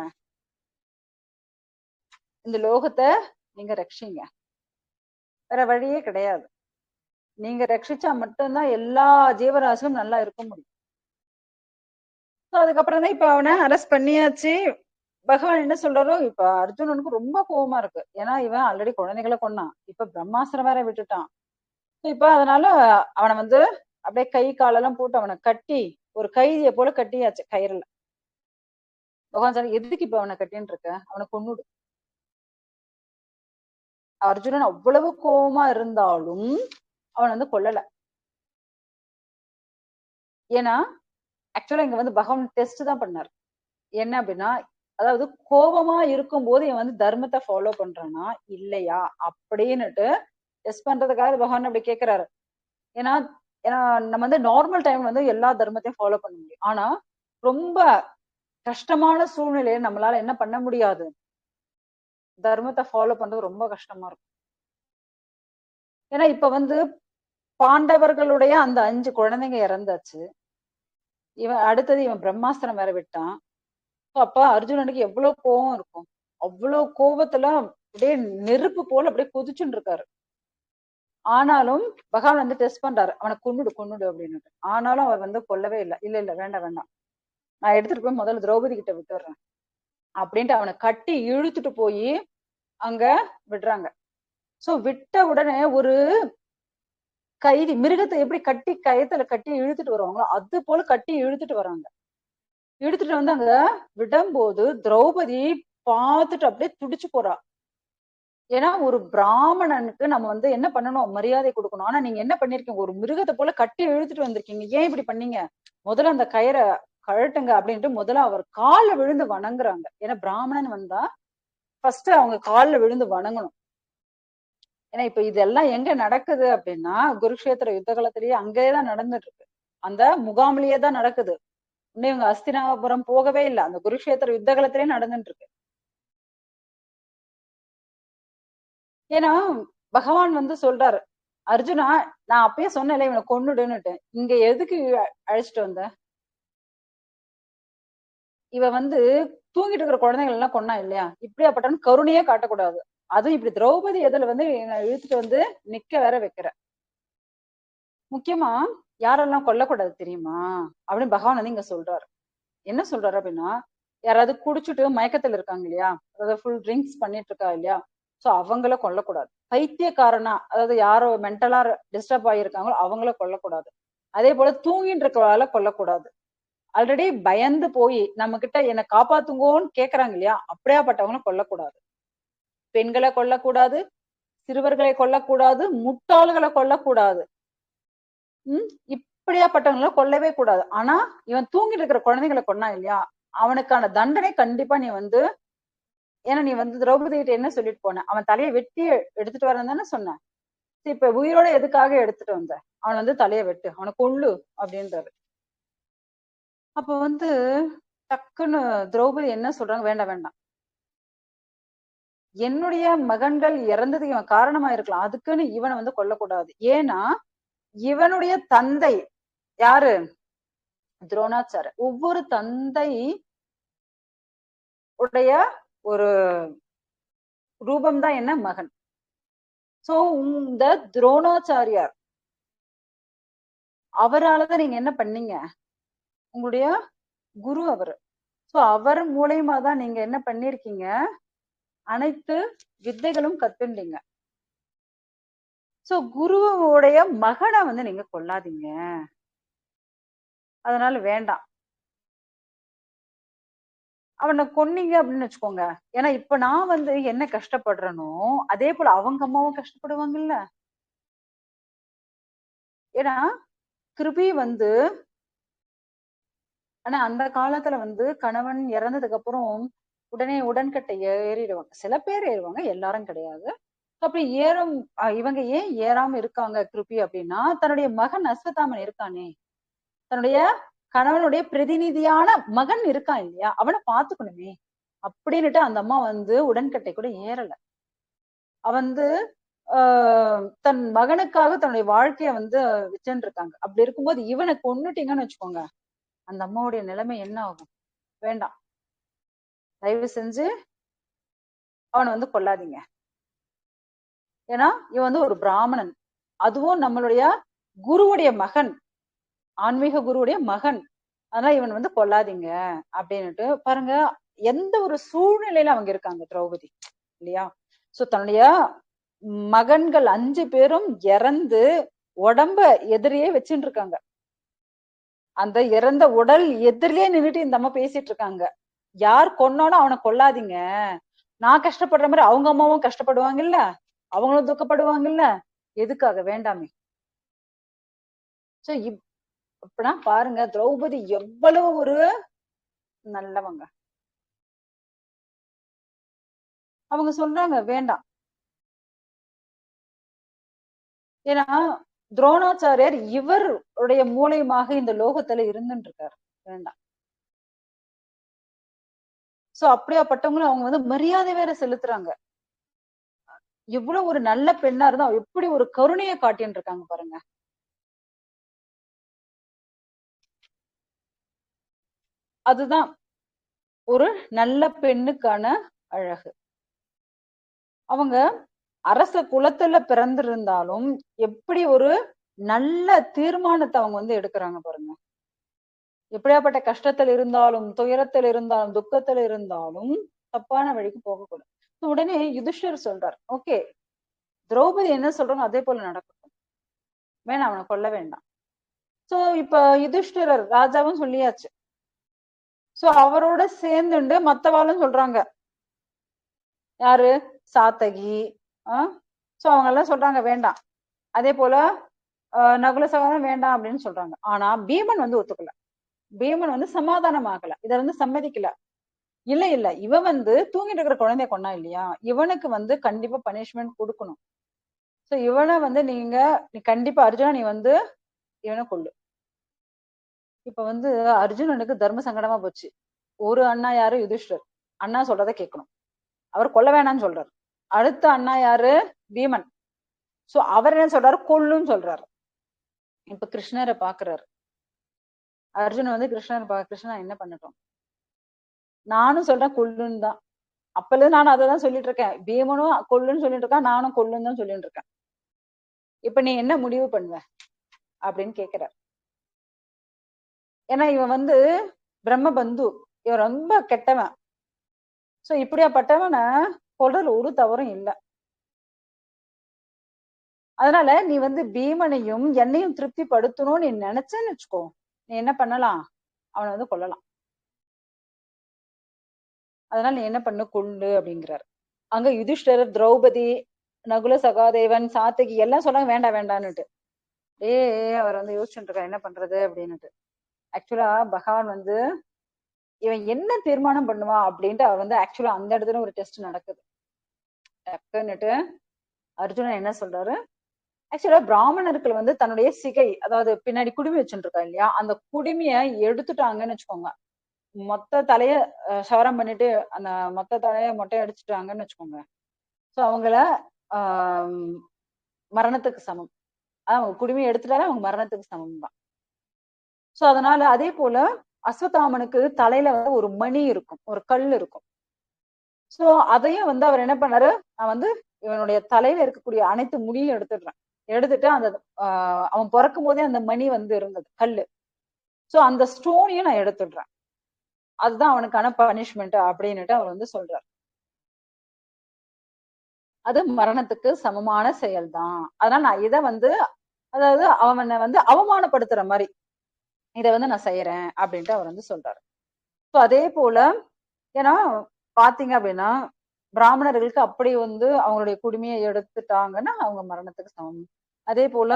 [SPEAKER 1] இந்த லோகத்தை நீங்க ரட்சிங்க. வேற வழியே கிடையாது. நீங்க ரட்சிச்சா மட்டும்தான் எல்லா ஜீவராசியும் நல்லா இருக்க முடியும். அதுக்கப்புறம் தான் இப்ப அவனை அரெஸ்ட் பண்ணியாச்சு. பகவான் என்ன சொல்றாரோ, இப்ப அர்ஜுனனுக்கு ரொம்ப கோவமா இருக்கு. ஏன்னா இவன் ஆல்ரெடி குழந்தைகளை கொன்னான், இப்ப பிரம்மாஸ்திரம் வேற விட்டுட்டான். இப்ப அதனால அவனை வந்து அப்படியே கை காலெல்லாம் போட்டு அவனை கட்டி ஒரு கைதியை போல கட்டியாச்சு கயிறுல. பகவான் சார் எதுக்கு இப்ப அவனை கட்டின்னு இருக்க, அவனை கொன்னுடு. அர்ஜுனன் அவ்வளவு கோவமா இருந்தாலும் அவன் வந்து கொல்லல. ஏன்னா ஆக்சுவலா இங்க வந்து பகவான் டெஸ்ட் தான் பண்ணார். என்ன அப்படின்னா, அதாவது கோபமா இருக்கும் போது இவன் வந்து தர்மத்தை ஃபாலோ பண்றானா இல்லையா அப்படின்னுட்டு டெஸ்ட் பண்றதுக்காக பகவான் அப்படி கேட்கிறாரு. ஏன்னா ஏன்னா நம்ம வந்து நார்மல் டைம் வந்து எல்லா தர்மத்தையும் ஃபாலோ பண்ண முடியும். ஆனா ரொம்ப கஷ்டமான சூழ்நிலையை நம்மளால என்ன பண்ண முடியாது, தர்மத்தை ஃபாலோ பண்றது ரொம்ப கஷ்டமா இருக்கும். ஏன்னா இப்ப வந்து பாண்டவர்களுடைய அந்த 5 குழந்தைங்க இறந்தாச்சு. இவன் அடுத்தது இவன் பிரம்மாஸ்திரம் வேற விட்டான். அப்ப அர்ஜுனனுக்கு எவ்வளவு கோவம் இருக்கும். அவ்வளவு கோபத்துல அப்படியே நெருப்பு போல அப்படியே கொதிச்சுட்டு இருக்காரு. ஆனாலும் பகவான் வந்து டெஸ்ட் பண்றாரு, அவனை கொன்னுடு கொன்னுடு அப்படின்னு. ஆனாலும் அவர் வந்து கொல்லவே இல்லை. இல்ல இல்ல வேண்டாம் வேண்டாம், நான் எடுத்துட்டு போய் முதல்ல திரௌபதி கிட்ட விட்டுடுறேன் அப்படின்ட்டு அவனை கட்டி இழுத்துட்டு போய் அங்க விடுறாங்க. சோ விட்ட உடனே ஒரு கைதி மிருகத்தை எப்படி கட்டி கயத்துல கட்டி இழுத்துட்டு வருவாங்களோ அது போல கட்டி இழுத்துட்டு வராங்க. இழுத்துட்டு வந்து அங்க விடும்போது திரௌபதி பார்த்துட்டு அப்படியே துடிச்சு போறா. ஏன்னா ஒரு பிராமணனுக்கு நம்ம வந்து என்ன பண்ணணும், மரியாதை கொடுக்கணும். ஆனா நீங்க என்ன பண்ணிருக்கீங்க, ஒரு மிருகத்தை போல கட்டி இழுத்துட்டு வந்திருக்கீங்க, ஏன் இப்படி பண்ணீங்க, முதல்ல அந்த கயிறை கழட்டுங்க அப்படின்ட்டு முதல்ல அவர் காலில் விழுந்து வணங்குறாங்க. ஏன்னா பிராமணன் வந்தா ஃபர்ஸ்ட் அவங்க காலில் விழுந்து வணங்கணும். ஏன்னா இப்ப இதெல்லாம் எங்க நடக்குது அப்படின்னா குருக்ஷேத்திர யுத்த காலத்திலேயே அங்கேயேதான் நடந்துட்டு இருக்கு. அந்த முகாமிலேயே தான் நடக்குது. இன்னும் இவங்க அஸ்தினாபுரம் போகவே இல்லை, அந்த குருக்ஷேத்திர யுத்த காலத்திலேயே நடந்துட்டு இருக்கு. ஏன்னா பகவான் வந்து சொல்றாரு, அர்ஜுனா நான் அப்பயே சொன்னேன்ல இவனை கொன்னுடுன்னுட்டு, இங்க எதுக்கு அழைச்சிட்டு வந்த, இவ வந்து தூங்கிட்டு இருக்கிற குழந்தைகள் எல்லாம் கொன்னா இல்லையா, இப்படியாப்பட்டவன் கருணையே காட்டக்கூடாது. அதுவும் இப்படி திரௌபதி எதில வந்து இழுத்துட்டு வந்து நிக்க வேற வைக்கிற. முக்கியமா யாரெல்லாம் கொல்லக்கூடாது தெரியுமா அப்படின்னு பகவான் வந்து இங்க சொல்றாரு. என்ன சொல்றாரு அப்படின்னா, யாராவது குடிச்சுட்டு மயக்கத்துல இருக்காங்க இல்லையா, அதாவது ஃபுல் ட்ரிங்க்ஸ் பண்ணிட்டு இருக்கா இல்லையா, சோ அவங்கள கொல்லக்கூடாது. பைத்தியக்காரனா, அதாவது யாரோ மென்டலா டிஸ்டர்ப் ஆகியிருக்காங்களோ அவங்கள கொல்லக்கூடாது. அதே போல தூங்கிட்டு இருக்கவால கொல்லக்கூடாது. ஆல்ரெடி பயந்து போய் நம்ம கிட்ட என்னை காப்பாத்துங்கோன்னு கேக்குறாங்க இல்லையா, அப்படியாப்பட்டவங்கள கொல்லக்கூடாது. பெண்களை கொல்லக்கூடாது, சிறுவர்களை கொல்லக்கூடாது, முட்டாள்களை கொல்லக்கூடாது. இப்படியாப்பட்டவங்கள கொல்லவே கூடாது. ஆனா இவன் தூங்கிட்டு இருக்கிற குழந்தைகளை கொன்னா இல்லையா, அவனுக்கான தண்டனை கண்டிப்பா நீ வந்து, ஏன்னா நீ வந்து திரௌபதி கிட்ட என்ன சொல்லிட்டு போன, அவன் தலையை வெட்டி எடுத்துட்டு வரேன்னு தானே சொன்ன. இப்ப உயிரோட எதுக்காக எடுத்துட்டு வந்த, அவன் வந்து தலையை வெட்டு, அவனை கொல்லு அப்படின்றாரு. அப்ப வந்து டக்குன்னு திரௌபதி என்ன சொல்றாங்க, வேண்டாம் வேண்டாம், என்னுடைய மகன்கள் இறந்ததுக்கு இவன் காரணமா இருக்கலாம், அதுக்குன்னு இவனை வந்து கொல்லக்கூடாது. ஏன்னா இவனுடைய தந்தை யாரு, துரோணாச்சார. ஒவ்வொரு தந்தை உடைய ஒரு ரூபம் தான் என்ன, மகன். சோ இந்த துரோணாச்சாரியார் அவராலதான் நீங்க என்ன பண்ணீங்க, உங்களுடைய குரு அவரு. சோ அவர் மூலியமா தான் நீங்க என்ன பண்ணிருக்கீங்க, அனைத்து வித்தைகளும் கத்துண்டீங்க. சோ குருவுடைய மகனை வந்து நீங்க கொல்லாதீங்க. அதனால வேண்டாம், அவனை கொன்னீங்க அப்படின்னு வச்சுக்கோங்க. ஏன்னா இப்ப நான் வந்து என்ன கஷ்டப்படுறேனோ அதே போல அவங்க அம்மாவும் கஷ்டப்படுவாங்கல்ல. ஏன்னா கிருபி வந்து, ஆனா அந்த காலத்துல வந்து கணவன் இறந்ததுக்கு அப்புறம் உடனே உடன்கட்டை ஏறிடுவாங்க. சில பேர் ஏறுவாங்க, எல்லாரும் கிடையாது. அப்படி ஏறும். இவங்க ஏன் ஏறாம இருக்காங்க கிருபி அப்படின்னா, தன்னுடைய மகன் அஸ்வத்தாமன் இருக்கானே, தன்னுடைய கணவனுடைய பிரதிநிதியான மகன் இருக்கான் இல்லையா, அவனை பாத்துக்கணுமே அப்படின்னுட்டு அந்த அம்மா வந்து உடன்கட்டை கூட ஏறல. அவ வந்து தன் மகனுக்காக தன்னுடைய வாழ்க்கைய வந்து வச்சுட்டு இருக்காங்க. அப்படி இருக்கும்போது இவனை கொன்னுட்டீங்கன்னு வச்சுக்கோங்க, அந்த அம்மாவுடைய நிலைமை என்ன ஆகும்? வேண்டாம், தயவு செஞ்சு அவனை வந்து கொல்லாதீங்க. ஏன்னா இவன் வந்து ஒரு பிராமணன், அதுவும் நம்மளுடைய குருவுடைய மகன், ஆன்மீக குருவுடைய மகன். அதனால இவன் வந்து கொல்லாதீங்க அப்படின்னுட்டு பாருங்க. எந்த ஒரு சூழ்நிலையில அவங்க இருக்காங்க திரௌபதி, இல்லையா? சோ தன்னுடைய மகன்கள் 5 பேரும் இறந்து உடம்ப எதிரியே வச்சுட்டு இருக்காங்க. அந்த இறந்த உடல் எதிரிலே நின்னுட்டு இந்த அம்மா பேசிட்டு இருக்காங்க. யார் கொன்னாலும் அவனை கொல்லாதீங்க, நான் கஷ்டப்படுற மாதிரி அவங்க அம்மாவும் கஷ்டப்படுவாங்கல்ல, அவங்களும் துக்கப்படுவாங்கல்ல, எதுக்காக? வேண்டாமே. சோ இப்பனா பாருங்க திரௌபதி எவ்வளவு ஒரு நல்லவங்க. அவங்க சொல்றாங்க வேண்டாம். ஏன்னா துரோணாச்சாரியர் இவருடைய மூலியமாக இந்த லோகத்துல இருந்துட்டு இருக்காரு. வேண்டாம். சோ அப்படியாப்பட்டவங்களும் அவங்க வந்து மரியாதை வேற செலுத்துறாங்க. இவ்வளவு ஒரு நல்ல பெண்ணா இருந்தா எப்படி ஒரு கருணையை காட்டின்னு இருக்காங்க பாருங்க. அதுதான் ஒரு நல்ல பெண்ணுக்கான அழகு. அவங்க அரச குலத்துல பிறந்திருந்தாலும் எப்படி ஒரு நல்ல தீர்மானத்தை அவங்க வந்து எடுக்கிறாங்க பாருங்க. எப்படியாப்பட்ட கஷ்டத்துல இருந்தாலும், துயரத்துல இருந்தாலும், துக்கத்துல இருந்தாலும் தப்பான வழிக்கு போகக்கூடாது. உடனே யுதிஷ்டர் சொல்றார், ஓகே, திரௌபதி என்ன சொல்றாங்க அதே போல நடக்கட்டும், வேணாம், அவனை கொல்ல வேண்டாம். சோ இப்ப யுதிஷ்டிரர் ராஜாவும் சொல்லியாச்சு. சோ அவரோட சேர்ந்துண்டு மத்தவாளும் சொல்றாங்க. யாரு? சாத்தகி. சோ அவங்க எல்லாம் சொல்றாங்க வேண்டாம். அதே போல நகுல சகோதரன் வேண்டாம் அப்படின்னு சொல்றாங்க. ஆனா பீமன் வந்து ஒத்துக்கல. பீமன் வந்து சமாதானம் ஆகல, இத வந்து சம்மதிக்கல. இல்ல இல்ல, இவன் வந்து தூங்கிட்டு இருக்கிற குழந்தைய கொன்னா இல்லையா, இவனுக்கு வந்து கண்டிப்பா பனிஷ்மெண்ட் கொடுக்கணும். சோ இவனை வந்து நீ கண்டிப்பா அர்ஜுனா நீ வந்து இவனை கொல்லு. இப்ப வந்து அர்ஜுனனுக்கு தர்ம சங்கடமா போச்சு. ஒரு அண்ணா யாரு? யுதிஷ்டர். அண்ணா சொல்றதை கேட்கணும், அவர் கொல்ல வேணாம்னு சொல்றாரு. அடுத்த அண்ணா யாரு? பீமன். சோ அவர் என்ன சொல்றாரு? கொல்லுன்னு சொல்றாரு. இப்ப கிருஷ்ணரை பாக்குறாரு. அர்ஜுன் வந்து கிருஷ்ணா என்ன பண்ணட்டும்? நானும் சொல்றேன் கொல்லுன்னு தான். அப்பல நானும் அதை தான் சொல்லிட்டு இருக்கேன். பீமனும் கொல்லுன்னு சொல்லிட்டு இருக்கான், நானும் கொல்லுன்னு தான் சொல்லிட்டு இருக்கேன். இப்ப நீ என்ன முடிவு பண்ணுவ அப்படின்னு கேக்குறார். ஏன்னா இவன் வந்து பிரம்மபந்து, இவன் ரொம்ப கெட்டவன். சோ இப்படியாப்பட்டவனை கொல்றதுல ஒரு தவறும் இல்லை. அதனால நீ வந்து பீமனையும் என்னையும் திருப்தி படுத்தணும்னு நீ நினைச்சேன்னு வச்சுக்கோ, நீ என்ன பண்ணலாம்? அவனை வந்து கொல்லலாம். அதனால நீ என்ன பண்ணு? கொல்லு அப்படிங்கிறார். அங்க யுதிஷ்டர், திரௌபதி, நகுல சகாதேவன், சாத்தகி எல்லாம் சொன்னாங்க வேண்டாம் வேண்டான்னுட்டு. அவர் வந்து யோசிச்சுட்டு இருக்காரு என்ன பண்றது அப்படின்னுட்டு. ஆக்சுவலா பகவான் வந்து இவன் என்ன தீர்மானம் பண்ணுவான் அப்படின்ட்டு அவர் வந்து ஆக்சுவலா அந்த இடத்துல ஒரு டெஸ்ட் நடக்குது. டக்குன்னுட்டு அர்ஜுனன் என்ன சொல்றாரு? ஆக்சுவலா பிராமணர்கள் வந்து தன்னுடைய சிகை, அதாவது பின்னாடி குடுமி வச்சுட்டு இருக்கா இல்லையா, அந்த குடுமிய எடுத்துட்டாங்கன்னு வச்சுக்கோங்க, மொத்த தலைய சவரம் பண்ணிட்டு அந்த மொத்த தலைய மொட்டை அடிச்சுட்டாங்கன்னு வச்சுக்கோங்க, சோ அவங்கள ஆஹ் மரணத்துக்கு சமம். அவங்க குடுமையை எடுத்துட்டாலே அவங்க மரணத்துக்கு சமம் தான். சோ அதனால அதே போல அஸ்வத்தாமனுக்கு தலையில வந்து ஒரு மணி இருக்கும், ஒரு கல் இருக்கும். சோ அதையும் வந்து அவர் என்ன பண்ணாரு? நான் வந்து இவனுடைய தலையில இருக்கக்கூடிய அனைத்து முடியும் எடுத்துடுறேன். எடுத்துட்டு அந்த அவன் பிறக்கும் போதே அந்த மணி வந்து இருந்தது, கல்லு. சோ அந்த ஸ்டோனையும் நான் எடுத்துடுறேன், அதுதான் அவனுக்கான பனிஷ்மெண்ட் அப்படின்னுட்டு அவர் வந்து சொல்றாரு. அது மரணத்துக்கு சமமான செயல் தான். அதனால நான் இதை வந்து, அதாவது அவனை வந்து அவமானப்படுத்துற மாதிரி, இதை வந்து நான் செய்யறேன் அப்படின்ட்டு அவர் வந்து சொல்றாரு. ஸோ அதே போல ஏன்னா பாத்தீங்க அப்படின்னா பிராமணர்களுக்கு அப்படி வந்து அவங்களுடைய குடுமையை எடுத்துட்டாங்கன்னா அவங்க மரணத்துக்கு சமம். அதே போல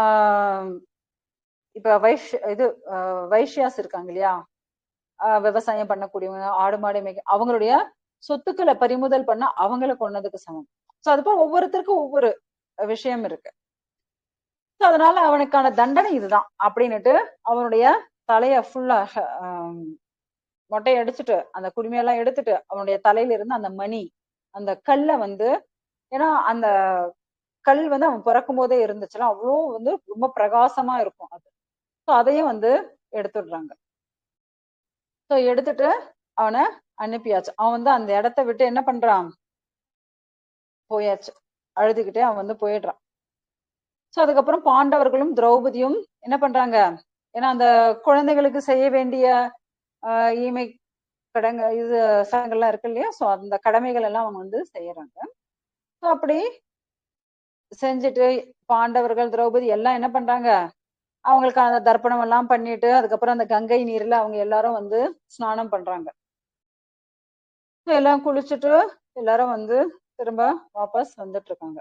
[SPEAKER 1] ஆஹ் இப்ப வைஷ்யாஸ் இருக்காங்க இல்லையா, விவசாயம் பண்ணக்கூடியவங்க, ஆடு மாடு மேய்க்க, அவங்களுடைய சொத்துக்களை பறிமுதல் பண்ண அவங்களை கொன்னதுக்கு சமம். சோ அது போல ஒவ்வொருத்தருக்கும் ஒவ்வொரு விஷயம் இருக்கு. So அதனால அவனுக்கான தண்டனை இதுதான் அப்படின்னுட்டு அவனுடைய தலைய ஃபுல்லா மொட்டையை அடிச்சுட்டு அந்த குடுமையெல்லாம் எடுத்துட்டு அவனுடைய தலையில இருந்து அந்த மணி அந்த கல்லை வந்து, ஏன்னா அந்த கல் வந்து அவன் பிறக்கும் போதே இருந்துச்சுன்னா அவ்வளோ வந்து ரொம்ப பிரகாசமா இருக்கும் அது. ஸோ அதையும் வந்து எடுத்துடுறாங்க. ஸோ எடுத்துட்டு அவனை அனுப்பியாச்சு. அவன் வந்து அந்த இடத்த விட்டு என்ன பண்றான், போயாச்சு. அழுதுகிட்டே அவன் வந்து போயிடுறான். ஸோ அதுக்கப்புறம் பாண்டவர்களும் திரௌபதியும் என்ன பண்றாங்க, ஏன்னா அந்த குழந்தைகளுக்கு செய்ய வேண்டிய ஈமை கடங்க இது சடங்கெல்லாம் இருக்கு இல்லையா, ஸோ அந்த கடமைகள் எல்லாம் அவங்க வந்து செய்யறாங்க. ஸோ அப்படி செஞ்சுட்டு பாண்டவர்கள் திரௌபதி எல்லாம் என்ன பண்றாங்க, அவங்களுக்கு அந்த தர்ப்பணம் எல்லாம் பண்ணிட்டு அதுக்கப்புறம் அந்த கங்கை நீர்ல அவங்க எல்லாரும் வந்து ஸ்நானம் பண்றாங்க. எல்லாம் குளிச்சுட்டு எல்லாரும் வந்து திரும்ப வாபஸ் வந்துட்டு இருக்காங்க.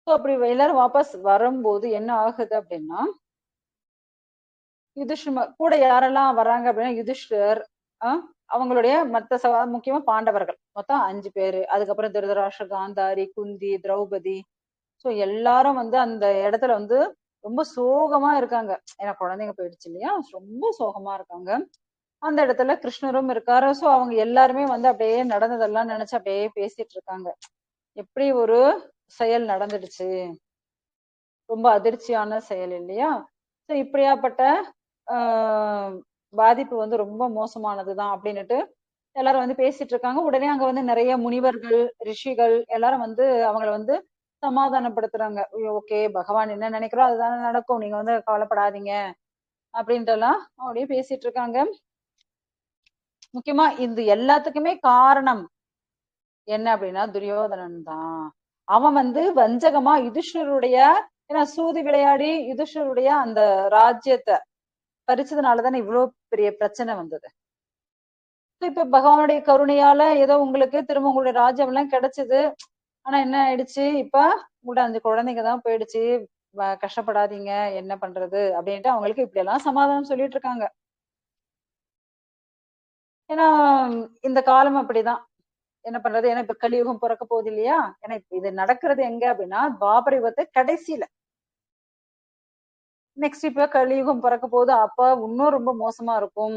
[SPEAKER 1] அப்படி எல்லாரும் வாபஸ் வரும்போது என்ன ஆகுது அப்படின்னா, யுதிஷ்டர் கூட யாரெல்லாம் வர்றாங்க அப்படின்னா யுதிஷ்டர், அவங்களுடைய மத்த முக்கியமா பாண்டவர்கள் மொத்தம் 5 பேரு, அதுக்கப்புறம் திருதராஷ்டிர, காந்தாரி, குந்தி, திரௌபதி. சோ எல்லாரும் வந்து அந்த இடத்துல வந்து ரொம்ப சோகமா இருக்காங்க. ஏன்னா குழந்தைங்க போயிடுச்சு இல்லையா, ரொம்ப சோகமா இருக்காங்க. அந்த இடத்துல கிருஷ்ணரும் இருக்காரு. சோ அவங்க எல்லாருமே வந்து அப்படியே நடந்ததெல்லாம் நினைச்சு அப்படியே பேசிட்டு இருக்காங்க. எப்படி ஒரு செயல் நடந்துடுச்சு, ரொம்ப அதிர்ச்சியான செயல் இல்லையா. சோ இப்படியாப்பட்ட பாதிப்பு வந்து ரொம்ப மோசமானதுதான் அப்படின்னுட்டு எல்லாரும் வந்து பேசிட்டு இருக்காங்க. உடனே அங்க வந்து நிறைய முனிவர்கள், ரிஷிகள் எல்லாரும் வந்து அவங்கள வந்து சமாதானப்படுத்துறாங்க. ஓகே, பகவான் என்ன நினைக்கிறோம் அதுதானே நடக்கும், நீங்க வந்து கவலைப்படாதீங்க அப்படின்ட்டு எல்லாம் அப்படியே பேசிட்டு இருக்காங்க. முக்கியமா இது எல்லாத்துக்குமே காரணம் என்ன அப்படின்னா துரியோதனன் தான். அவன் வந்து வஞ்சகமா யுதிஷ்டருடைய, ஏன்னா சூது விளையாடி யுதிஷ்டருடைய அந்த ராஜ்யத்தை பறிச்சதுனாலதானே இவ்வளவு பெரிய பிரச்சனை வந்தது. இப்ப பகவானுடைய கருணையால ஏதோ உங்களுக்கு திரும்ப உங்களுடைய ராஜ்யம் எல்லாம் கிடைச்சது. ஆனா என்ன ஆயிடுச்சு, இப்ப உங்களோட 5 குழந்தைங்க தான் போயிடுச்சு, கஷ்டப்படாதீங்க, என்ன பண்றது அப்படின்ட்டு அவங்களுக்கு இப்படி எல்லாம் சமாதானம் சொல்லிட்டு இருக்காங்க. ஏன்னா இந்த காலம் அப்படிதான், என்ன பண்றது, ஏன்னா இப்ப கலியுகம் பிறக்க போகுது இல்லையா. ஏன்னா இப்ப இது நடக்கிறது எங்க அப்படின்னா துவாபர யுகத்தை கடைசியில, நெக்ஸ்ட் இப்ப கலியுகம் பிறக்க போகுது, அப்ப இன்னும் ரொம்ப மோசமா இருக்கும்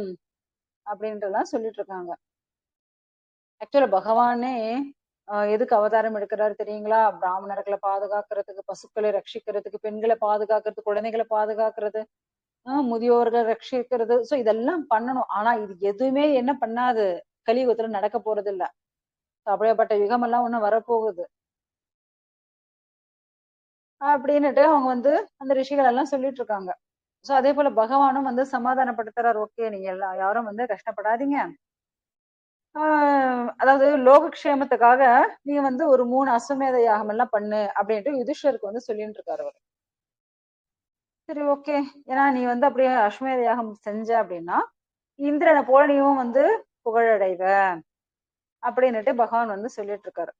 [SPEAKER 1] அப்படின்றலாம் சொல்லிட்டு இருக்காங்க. ஆக்சுவலா பகவானே எதுக்கு அவதாரம் எடுக்கிறாரு தெரியுங்களா, பிராமணர்களை பாதுகாக்கிறதுக்கு, பசுக்களை ரட்சிக்கிறதுக்கு, பெண்களை பாதுகாக்கிறது, குழந்தைகளை பாதுகாக்கிறது, முதியோர்களை ரட்சிக்கிறது. சோ இதெல்லாம் பண்ணணும். ஆனா இது எதுவுமே என்ன பண்ணாது, கலியுகத்துல நடக்க போறது இல்ல. அப்படியேப்பட்ட யுகம் எல்லாம் ஒண்ணு வரப்போகுது அப்படின்னுட்டு அவங்க வந்து அந்த ரிஷிகள் எல்லாம் சொல்லிட்டு இருக்காங்க. சோ அதே போல பகவானும் வந்து சமாதானப்படுத்துறாரு. ஓகே, நீங்க எல்லாம் யாரும் வந்து கஷ்டப்படாதீங்க, அதாவது லோகக்ஷேமத்துக்காக நீங்க வந்து ஒரு 3 அஸ்வமேத யாகம் எல்லாம் பண்ணு அப்படின்ட்டு யுதிஷ்டருக்கு வந்து சொல்லிட்டு இருக்காரு அவர். சரி, ஓகே, ஏன்னா நீ வந்து அப்படியே அஸ்வமேத யாகம் செஞ்ச அப்படின்னா இந்திரனை போல நீயும் வந்து புகழடைவ அப்படின்னுட்டு பகவான் வந்து சொல்லிட்டு இருக்காரு.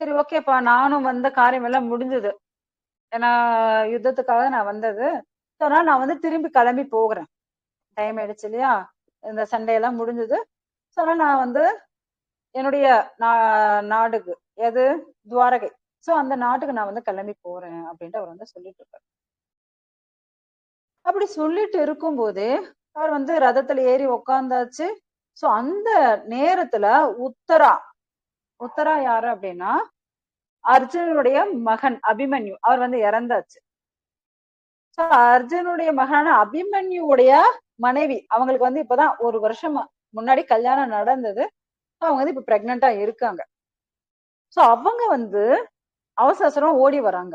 [SPEAKER 1] சரி, ஓகேப்பா, நானும் வந்த காரியம் எல்லாம் முடிஞ்சது, ஏன்னா யுத்தத்துக்காக நான் வந்தது. அதனால நான் வந்து திரும்பி கிளம்பி போகிறேன், டைம் ஆயிடுச்சு இல்லையா, இந்த சண்டையெல்லாம் முடிஞ்சது. அதனால நான் வந்து என்னுடைய நாடுக்கு, எது, துவாரகை, சோ அந்த நாட்டுக்கு நான் வந்து கிளம்பி போறேன் அப்படின்ட்டு அவர் வந்து சொல்லிட்டு இருக்காரு. அப்படி சொல்லிட்டு இருக்கும் போதே அவர் வந்து ரதத்துல ஏறி உக்காந்தாச்சு. சோ அந்த நேரத்துல உத்தரா, உத்தரா யாரு அப்படின்னா அர்ஜுனுடைய மகன் அபிமன்யு, அவர் வந்து இறந்தாச்சு. சோ அர்ஜுனுடைய மகனான அபிமன்யுடைய மனைவி, அவங்களுக்கு வந்து இப்பதான் 1 வருஷம் முன்னாடி கல்யாணம் நடந்தது. அவங்க வந்து இப்ப பிரெக்னெண்டா இருக்காங்க. சோ அவங்க வந்து அவசர அவசரம் ஓடி வராங்க.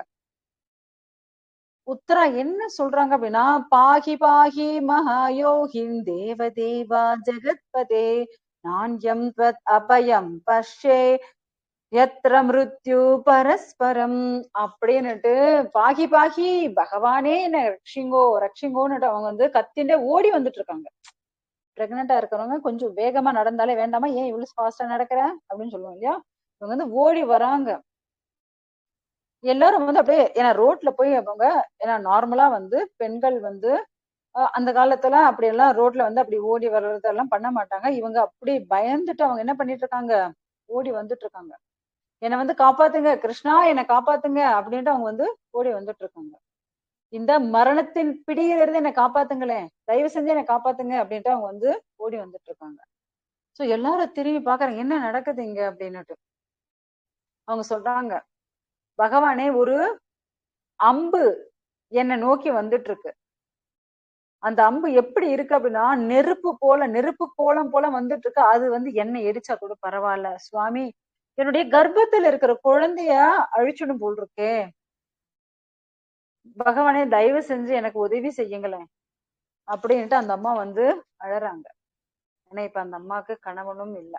[SPEAKER 1] உத்தரா என்ன சொல்றாங்க அப்படின்னா, பாகி பாகி மகாயோகிம் தேவதேவா ஜெகத்பதே நான்யம் த்வத் அபயம் பஷ்யே எத்திர மிருத்யு பரஸ்பரம் அப்படின்னுட்டு பாகி பாகி பகவானே என்ன ரக்ஷிங்கோ ரக்ஷிங்கோன்னுட்டு அவங்க வந்து கத்திண்டே ஓடி வந்துட்டு இருக்காங்க. பிரெக்னெண்டா இருக்கிறவங்க கொஞ்சம் வேகமா நடந்தாலே வேண்டாமா, ஏன் இவ்வளவு ஃபாஸ்டா நடக்கிற அப்படின்னு சொல்லுவோம் இல்லையா. இவங்க வந்து ஓடி வராங்க. எல்லாரும் வந்து அப்படியே ஏன்னா ரோட்ல போய் அவங்க ஏன்னா நார்மலா வந்து பெண்கள் வந்து அந்த காலத்துல அப்படி எல்லாம் ரோட்ல வந்து அப்படி ஓடி வர்றதெல்லாம் பண்ண மாட்டாங்க. இவங்க அப்படி பயந்துட்டு அவங்க என்ன பண்ணிட்டு இருக்காங்க, ஓடி வந்துட்டு இருக்காங்க. என்னை வந்து காப்பாத்துங்க கிருஷ்ணா, என்னை காப்பாத்துங்க அப்படின்ட்டு அவங்க வந்து ஓடி வந்துட்டு இருக்காங்க. இந்த மரணத்தின் பிடியிலிருந்து என்னை காப்பாத்துங்களேன், தயவு செஞ்சு என்னை காப்பாத்துங்க அப்படின்ட்டு அவங்க வந்து ஓடி வந்துட்டு இருக்காங்க. சோ எல்லாரும் திரும்பி பாக்குறாங்க என்ன நடக்குது இங்க அப்படின்னுட்டு. அவங்க சொல்றாங்க, பகவானே ஒரு அம்பு என்னை நோக்கி வந்துட்டு இருக்கு. அந்த அம்பு எப்படி இருக்கு அப்படின்னா நெருப்பு போல நெருப்பு கோலம் போல வந்துட்டு இருக்கு. அது வந்து என்னை எரிச்சா கூட பரவாயில்ல சுவாமி, என்னுடைய கர்ப்பத்துல இருக்கிற குழந்தைய அழிச்சுடும் போல் இருக்கே, பகவானே தயவு செஞ்சு எனக்கு உதவி செய்யுங்களேன் அப்படின்ட்டு அந்த அம்மா வந்து அழறாங்க. ஏன்னா இப்ப அந்த அம்மாவுக்கு கணவனும் இல்ல,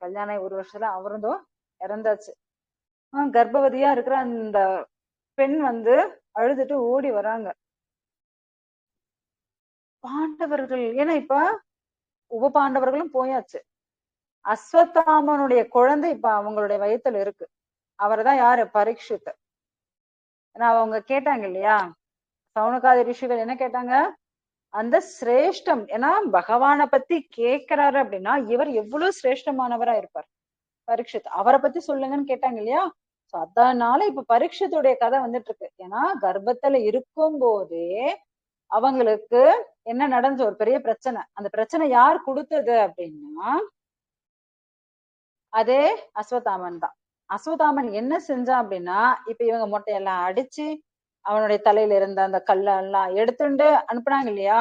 [SPEAKER 1] கல்யாணம் 1 வருஷத்துல அவருந்தும் இறந்தாச்சு. கர்ப்பவதியா இருக்கிற அந்த பெண் வந்து அழுதுட்டு ஓடி வராங்க. பாண்டவர்கள் ஏன்னா இப்ப உப பாண்டவர்களும் போயாச்சு, அஸ்வத்தாமனுடைய குழந்தை இப்ப அவங்களுடைய வயித்துல இருக்கு. அவர்தான் யாரு, பரீட்சித். ஏன்னா அவங்க கேட்டாங்க இல்லையா, சவுனகாதி ரிஷிகள் என்ன கேட்டாங்க, அந்த சிரேஷ்டம் ஏன்னா பகவானை பத்தி கேட்கிறாரு அப்படின்னா இவர் எவ்வளவு சிரேஷ்டமானவரா இருப்பார், பரீட்சித் அவரை பத்தி சொல்லுங்கன்னு கேட்டாங்க இல்லையா. அதனால இப்ப பரீட்சித்துடைய கதை வந்துட்டு இருக்கு. ஏன்னா கர்ப்பத்துல இருக்கும் போதே அவங்களுக்கு என்ன நடந்துச்சு, ஒரு பெரிய பிரச்சனை. அந்த பிரச்சனை யார் கொடுத்தது அப்படின்னா அதே அஸ்வத்தாமன் தான். அஸ்வத்தாமன் என்ன செஞ்சான் அப்படின்னா இப்ப இவங்க மொட்டையெல்லாம் அடிச்சு அவனுடைய தலையில இருந்த அந்த கல்லெல்லாம் எடுத்துட்டு அனுப்புனாங்க இல்லையா.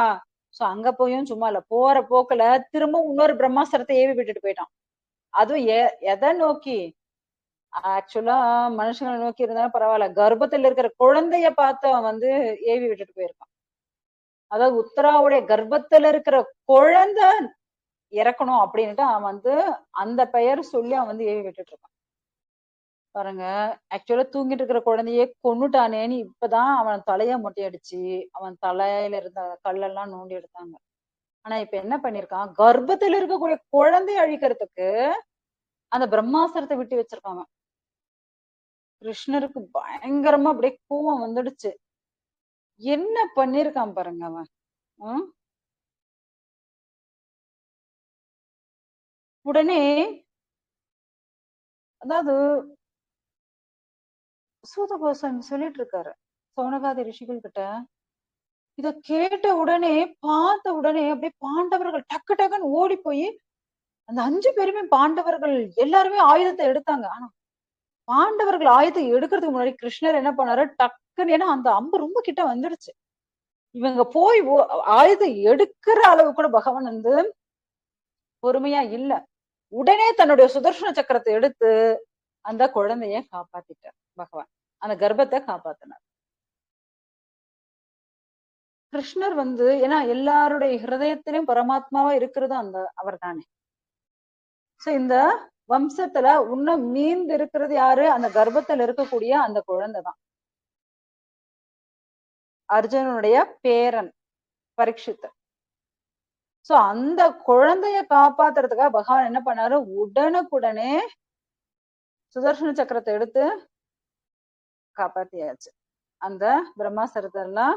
[SPEAKER 1] சோ அங்க போயும் சும்மா இல்ல, போற போக்குல திரும்ப இன்னொரு பிரம்மாஸ்திரத்தை ஏவி விட்டுட்டு போயிட்டான். அதுவும் எதை நோக்கி, ஆக்சுவலா மனுஷங்களை நோக்கி இருந்தாலும் பரவாயில்ல, கர்ப்பத்துல இருக்கிற குழந்தைய பார்த்து அவன் வந்து ஏவி விட்டுட்டு போயிருக்கான். அதாவது உத்தராவுடைய கர்ப்பத்துல இருக்கிற குழந்தை இறக்கணும் அப்படின்ட்டு அவன் வந்து அந்த பெயர் சொல்லி அவன் வந்து ஏவி விட்டுட்டு இருக்கான். பாருங்க, ஆக்சுவலா தூங்கிட்டு இருக்கிற குழந்தையே கொன்னுட்டானேன்னு இப்பதான் அவன் தலைய மொட்டையடிச்சு அவன் தலையில இருந்த கல்லெல்லாம் நோண்டி எடுத்தாங்க. ஆனா இப்ப என்ன பண்ணிருக்கான், கர்ப்பத்துல இருக்கக்கூடிய குழந்தைய அழிக்கிறதுக்கு அந்த பிரம்மாஸ்திரத்தை விட்டு வச்சிருக்காங்க. கிருஷ்ணருக்கு பயங்கரமா அப்படியே கோவம் வந்துடுச்சு. என்ன பண்ணிருக்கான் பாருங்க அவன். உடனே அதாவது சூதகோசன் சொல்லிட்டு இருக்காரு சௌனகாதி ரிஷிகள் கிட்ட. இத கேட்ட உடனே பார்த்த உடனே அப்படியே பாண்டவர்கள் டக்கு டக்குன்னு ஓடி போய் அந்த 5 பேருமே பாண்டவர்கள் எல்லாருமே ஆயுதத்தை எடுத்தாங்க. ஆனா பாண்டவர்கள் ஆயுதத்தை எடுக்கிறதுக்கு முன்னாடி கிருஷ்ணர் என்ன பண்ணாரு, டக்குன்னு ஏன்னா அந்த அம்பு ரொம்ப கிட்ட வந்துடுச்சு. இவங்க போய் ஆயுதம் எடுக்கிற அளவு கூட பகவான் வந்து பொறுமையா இல்ல. உடனே தன்னுடைய சுதர்சன சக்கரத்தை எடுத்து அந்த குழந்தைய காப்பாத்திட்டார் பகவான், அந்த கர்ப்பத்தை காப்பாத்தினார். கிருஷ்ணர் வந்து ஏன்னா எல்லாருடைய ஹிருதயத்திலும் பரமாத்மாவா இருக்கிறது அந்த அவர் தானே. சோ இந்த வம்சத்துல இன்னும் மீந்து இருக்கிறது யாரு, அந்த கர்ப்பத்துல இருக்கக்கூடிய அந்த குழந்தைதான், அர்ஜுனனுடைய பேரன் பரீட்சித். சோ அந்த குழந்தைய காப்பாத்துறதுக்காக பகவான் என்ன பண்ணாரு, உடனுக்குடனே சுதர்சன சக்கரத்தை எடுத்து காப்பாத்தியாச்சு. அந்த பிரம்மாஸ்திரத்தை எல்லாம்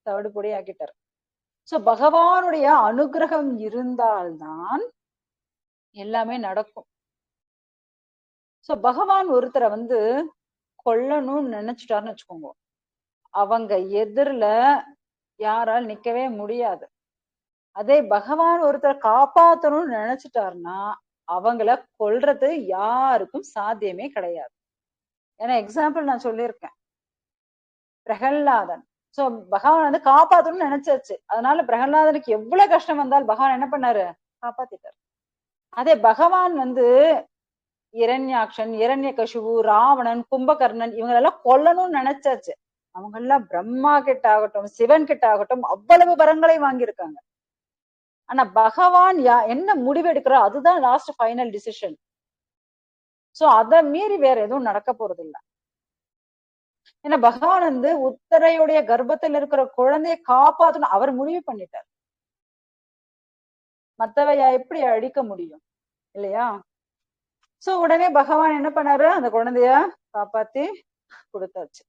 [SPEAKER 1] தவிடு பொடி ஆக்கிட்டார். சோ பகவானுடைய அனுகிரகம் இருந்தால்தான் எல்லாமே நடக்கும். சோ பகவான் ஒருத்தரை வந்து கொல்லணும்னு நினைச்சிட்டாருன்னு வச்சுக்கோங்க, அவங்க எதிரில யாரால் நிக்கவே முடியாது. அதே பகவான் ஒருத்தரை காப்பாத்தணும்னு நினைச்சிட்டாருன்னா அவங்கள கொல்றது யாருக்கும் சாத்தியமே கிடையாது. ஏன்னா எக்ஸாம்பிள் நான் சொல்லியிருக்கேன், பிரகல்லாதன். சோ பகவான் வந்து காப்பாத்தணும்னு நினைச்சாச்சு, அதனால பிரகல்லாதனுக்கு எவ்வளவு கஷ்டம் வந்தால் பகவான் என்ன பண்ணாரு, காப்பாத்திட்டாரு. அதே பகவான் வந்து இரண்யாக்ஷன், இரண்யகசிபு, ராவணன், கும்பகர்ணன் இவங்களெல்லாம் கொல்லணும்னு நினைச்சாச்சு, அவங்க எல்லாம் பிரம்மா கிட்ட ஆகட்டும் சிவன் கிட்ட ஆகட்டும் அவ்வளவு வரங்களை வாங்கியிருக்காங்க. ஆனா பகவான் என்ன முடிவு எடுக்கிறோ அதுதான் லாஸ்ட் ஃபைனல் டிசிஷன். சோ அதை மீறி வேற எதுவும் நடக்க போறது இல்ல. ஏன்னா பகவான் வந்து உத்தரையுடைய கர்ப்பத்தில் இருக்கிற குழந்தைய காப்பாத்தணும் அவர் முடிவு பண்ணிட்டார். மத்தவையா எப்படி அழிக்க முடியும் இல்லையா? சோ உடனே பகவான் என்ன பண்ணாரு, அந்த குழந்தைய காப்பாத்தி கொடுத்தாச்சு.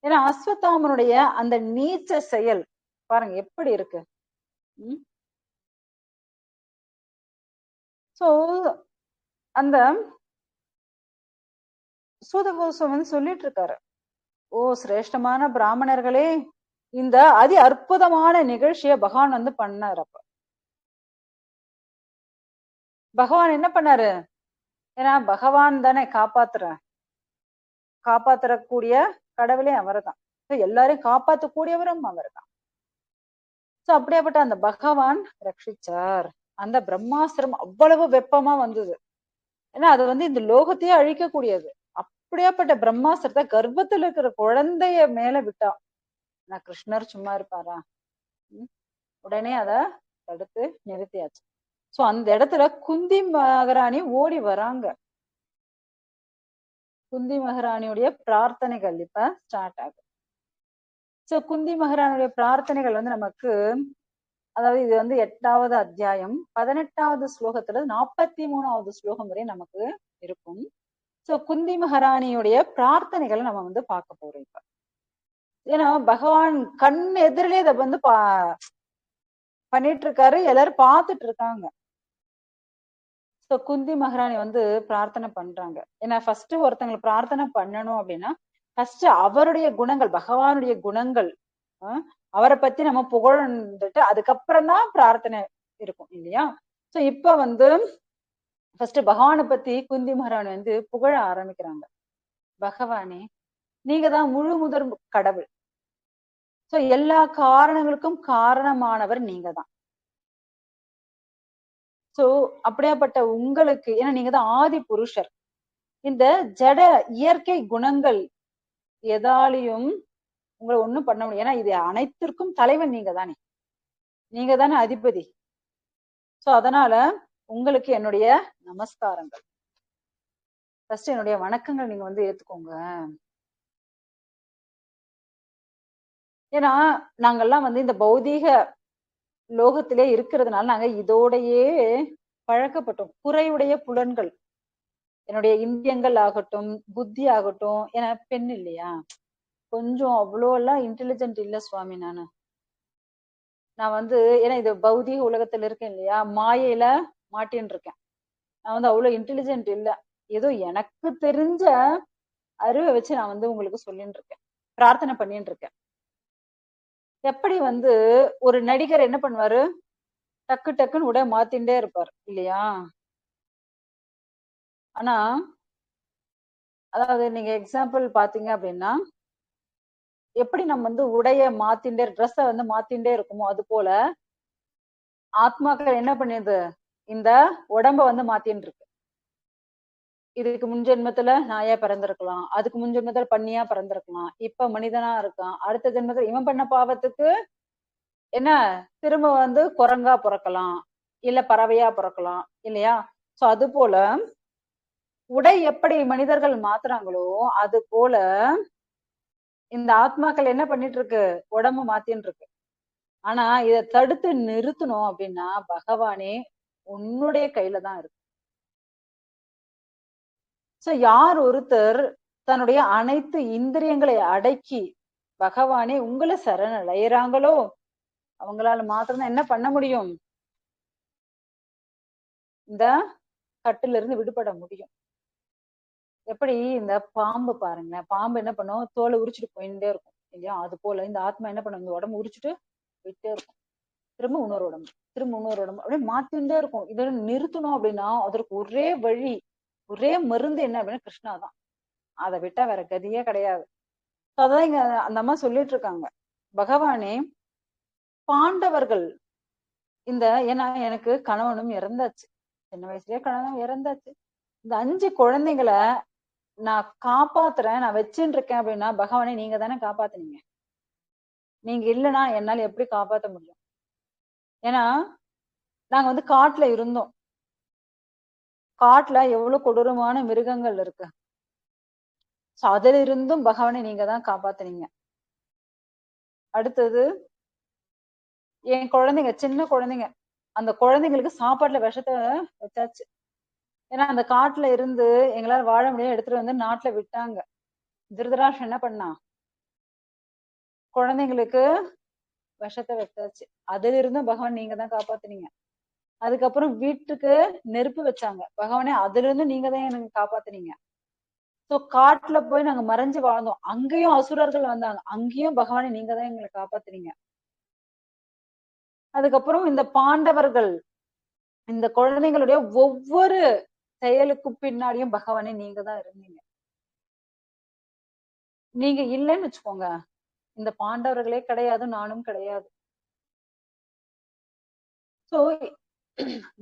[SPEAKER 1] ஏன்னா அஸ்வத்தாமனுடைய அந்த நீச்ச செயல் பாருங்க எப்படி இருக்கு. சோ அந்த சூதகோசம் வந்து சொல்லிட்டு இருக்காரு, ஓ சிரேஷ்டமான பிராமணர்களே, இந்த அதி அற்புதமான நிகழ்ச்சிய பகவான் வந்து பண்ணாரு. அப்ப பகவான் என்ன பண்ணாரு, ஏன்னா பகவான் தானே காப்பாத்தக்கூடிய கடவுளே அவர்தான், எல்லாரையும் காப்பாத்தக்கூடியவரும் அவர்தான். சோ அப்படியாப்பட்ட அந்த பகவான் ரட்சிச்சார். அந்த பிரம்மாஸ்திரம் அவ்வளவு வெப்பமா வந்தது, ஏன்னா அது வந்து இந்த லோகத்தையே அழிக்கக்கூடியது. அப்படியாப்பட்ட பிரம்மாஸ்திரத்தை கர்ப்பத்துல இருக்கிற குழந்தைய மேல விட்டா நான் கிருஷ்ணர் சும்மா இருப்பாரா? உடனே அத தடுத்து நிறுத்தியாச்சு. சோ அந்த இடத்துல குந்தி மகாராணி ஓடி வராங்க. குந்தி மகாராணியுடைய பிரார்த்தனைகள் இப்ப ஸ்டார்ட் ஆகுது. சோ குந்தி மகாராணியுடைய பிரார்த்தனைகள் வந்து நமக்கு, அதாவது இது வந்து 8வது அத்தியாயம் 18வது ஸ்லோகத்துல 43வது ஸ்லோகம் வரை நமக்கு இருக்கும். சோ குந்தி மகாராணியுடைய பிரார்த்தனைகளை நம்ம வந்து பார்க்க போறோம் இப்ப. ஏன்னா பகவான் கண் எதிரிலே இதை வந்து பண்ணிட்டு இருக்காரு, எல்லாரும் பார்த்துட்டு இருக்காங்க. சோ குந்தி மகாராணி வந்து பிரார்த்தனை பண்றாங்க. ஏன்னா ஃபர்ஸ்ட் ஒருத்தங்களை பிரார்த்தனை பண்ணணும் அப்படின்னா ஃபர்ஸ்ட் அவருடைய குணங்கள், பகவானுடைய குணங்கள், அவரை பத்தி நம்ம புகழ்ந்துட்டு அதுக்கப்புறம் தான் பிரார்த்தனை இருக்கும் இல்லையா? சோ இப்ப வந்து ஃபர்ஸ்ட் பகவானை பத்தி குந்தி மகாராணி வந்து புகழ ஆரம்பிக்கிறாங்க. பகவானே, நீங்க தான் முழு முதற் கடவுள். சோ எல்லா காரணங்களுக்கும் காரணமானவர் நீங்க தான். சோ அப்படியாப்பட்ட உங்களுக்கு, ஏன்னா நீங்க தான் ஆதி புருஷர், இந்த ஜட இயற்கை குணங்கள் எதாலையும் உங்களை ஒண்ணும் பண்ண முடியும். ஏன்னா இது அனைத்திற்கும் தலைவன் நீங்க தானே, நீங்க தானே அதிபதி. சோ அதனால உங்களுக்கு என்னுடைய நமஸ்காரங்கள், ஃபர்ஸ்ட் என்னுடைய வணக்கங்கள் நீங்க வந்து ஏத்துக்கோங்க. ஏன்னா நாங்கெல்லாம் வந்து இந்த பௌதீக லோகத்திலே இருக்கிறதுனால நாங்க இதோடையே பழக்கப்பட்டோம். குறையுடைய புலன்கள், என்னுடைய இந்தியங்கள் ஆகட்டும், புத்தி ஆகட்டும், ஏன்னா பெண் இல்லையா, கொஞ்சம் அவ்வளோ எல்லாம் இன்டெலிஜென்ட் இல்ல சுவாமி. நான் வந்து ஏன்னா இது பௌதீக உலகத்துல இருக்கேன் இல்லையா, மாயையில மாட்டின்னு இருக்கேன். நான் வந்து அவ்வளவு இன்டெலிஜென்ட் இல்ல, ஏதோ எனக்கு தெரிஞ்ச அறிவை வச்சு நான் வந்து உங்களுக்கு சொல்லிட்டு இருக்கேன், பிரார்த்தனை பண்ணிட்டு இருக்கேன். எப்படி வந்து ஒரு நடிகர் என்ன பண்ணுவாரு, டக்கு டக்குன்னு உடைய மாத்திண்டே இருப்பார் இல்லையா? ஆனா அதாவது நீங்க எக்ஸாம்பிள் பாத்தீங்க அப்படின்னா, எப்படி நம்ம வந்து உடைய மாத்திண்டே, ட்ரெஸ்ஸ வந்து மாத்திண்டே இருக்குமோ அது போல ஆத்மாக்கள் என்ன பண்ணுது, இந்த உடம்ப வந்து மாத்தின்னு இருக்கு. இதுக்கு முன்ஜென்மத்துல நாயா பிறந்திருக்கலாம், அதுக்கு முன்ஜென்மத்துல பண்ணியா பிறந்திருக்கலாம், இப்ப மனிதனா இருக்கான், அடுத்த ஜென்மத்துல இவன் பண்ண பாவத்துக்கு என்ன திரும்ப வந்து குரங்கா பிறக்கலாம், இல்ல பறவையா பிறக்கலாம் இல்லையா? சோ அது போல உடை எப்படி மனிதர்கள் மாத்துறாங்களோ அது போல இந்த ஆத்மாக்கள் என்ன பண்ணிட்டு இருக்கு, உடம்பு மாத்தின்னு இருக்கு. ஆனா இதை தடுத்து நிறுத்தணும் அப்படின்னா பகவானே உன்னுடைய கையில தான் இருக்கு. சோ யார் ஒருத்தர் தன்னுடைய அனைத்து இந்திரியங்களை அடக்கி பகவானே உங்களை சரணடைறாங்களோ அவங்களால மாத்திரம் என்ன பண்ண முடியும், இந்த கட்டுல இருந்து விடுபட முடியும். எப்படி இந்த பாம்பு பாருங்க, பாம்பு என்ன பண்ணும், தோலை உரிச்சுட்டு போயிட்டே இருக்கும் இல்லையா? அது போல இந்த ஆத்மா என்ன பண்ணும், இந்த உடம்பு உரிச்சுட்டு போயிட்டே இருக்கும், திரும்ப இன்னொரு உடம்பு, திரும்ப இன்னொரு உடம்பு, அப்படியே மாத்திட்டே இருக்கும். இதை நிறுத்தணும் அப்படின்னா அதற்கு ஒரே வழி, ஒரே மருந்து என்ன அப்படின்னா கிருஷ்ணா தான். அதை விட்டா வேற கதியே கிடையாது. அதான் இங்க அந்த அம்மா சொல்லிட்டு இருக்காங்க, பகவானே பாண்டவர்கள் இந்த, ஏன்னா எனக்கு கணவனும் இறந்தாச்சு, சின்ன வயசுலயே கணவனும் இறந்தாச்சு, இந்த 5 குழந்தைங்களை நான் காப்பாத்துறேன், நான் வச்சுட்டு இருக்கேன் அப்படின்னா பகவானே நீங்க தானே காப்பாத்துனீங்க, நீங்க இல்லைன்னா என்னால எப்படி காப்பாத்த முடியும்? ஏன்னா நாங்க வந்து காட்டுல இருந்தோம், காட்டுல எவ்வளவு கொடூரமான மிருகங்கள் இருக்கு. சோ அதுல இருந்தும் பகவானை நீங்க தான் காப்பாத்துனீங்க. அடுத்தது என் குழந்தைங்க, சின்ன குழந்தைங்க, அந்த குழந்தைங்களுக்கு சாப்பாட்டுல விஷத்தை வச்சாச்சு. ஏன்னா அந்த காட்டுல இருந்து எங்களால வாழ முடியாது, எடுத்துட்டு வந்து நாட்டுல விட்டாங்க. திருதராஷ்டிரன் என்ன பண்ணா, குழந்தைங்களுக்கு விஷத்தை வச்சாச்சு. அதுல இருந்தும் பகவான் நீங்க தான் காப்பாத்துனீங்க. அதுக்கப்புறம் வீட்டுக்கு நெருப்பு வச்சாங்க, பகவானே அதுல இருந்து நீங்க தான் எனக்கு காப்பாத்துனீங்க. சோ காட்டுல போய் நாங்க மறைஞ்சு வாழ்ந்தோம், அங்கேயும் அசுரர்கள் வந்தாங்க, அங்கேயும் பகவானே நீங்க தான் எங்களை காப்பாத்துனீங்க. அதுக்கப்புறம் இந்த பாண்டவர்கள், இந்த குழந்தைங்களுடைய ஒவ்வொரு செயலுக்கும் பின்னாடியும் பகவானே நீங்க தான் இருந்தீங்க. நீங்க இல்லைன்னு வச்சுக்கோங்க, இந்த பாண்டவர்களே கிடையாது, நானும் கிடையாது. சோ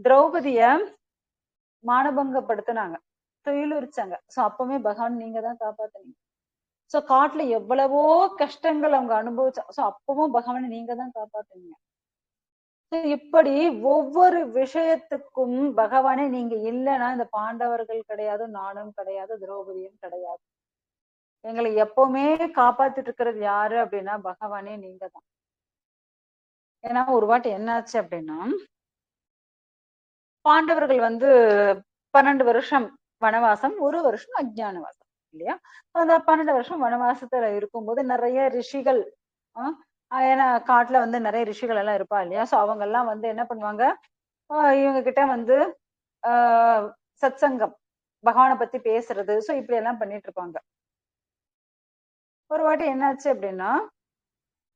[SPEAKER 1] திரௌபதிய மானபங்கப்படுத்தினாங்க, துயிலுரிச்சாங்க. சோ அப்பவுமே பகவான் நீங்க தான் காப்பாத்துனீங்க. சோ காட்டுல எவ்வளவோ கஷ்டங்கள் அவங்க அனுபவிச்சா, சோ அப்பவும் பகவான் நீங்க தான் காப்பாத்துனீங்க. இப்படி ஒவ்வொரு விஷயத்துக்கும் பகவானே நீங்க இல்லைன்னா இந்த பாண்டவர்கள் கிடையாது, நானும் கிடையாது, திரௌபதியும் கிடையாது. எங்களை எப்பவுமே காப்பாத்திட்டு இருக்கிறது யாரு அப்படின்னா பகவானே நீங்க தான். ஏன்னா ஒரு வாட்டி என்னாச்சு அப்படின்னா, பாண்டவர்கள் வந்து 12 வருஷம் வனவாசம், ஒரு வருஷம் அஜ்ஞானவாசம் இல்லையா. அந்த 12 வருஷம் வனவாசத்துல இருக்கும்போது நிறைய ரிஷிகள், ஏன்னா காட்டுல வந்து நிறைய ரிஷிகள் எல்லாம் இருப்பா இல்லையா. சோ அவங்க எல்லாம் வந்து என்ன பண்ணுவாங்க, இவங்க கிட்ட வந்து ஆஹ் சத்சங்கம், பகவானை பத்தி பேசுறது, சோ இப்படி எல்லாம் பண்ணிட்டு இருப்பாங்க. ஒரு வாட்டி என்னாச்சு அப்படின்னா,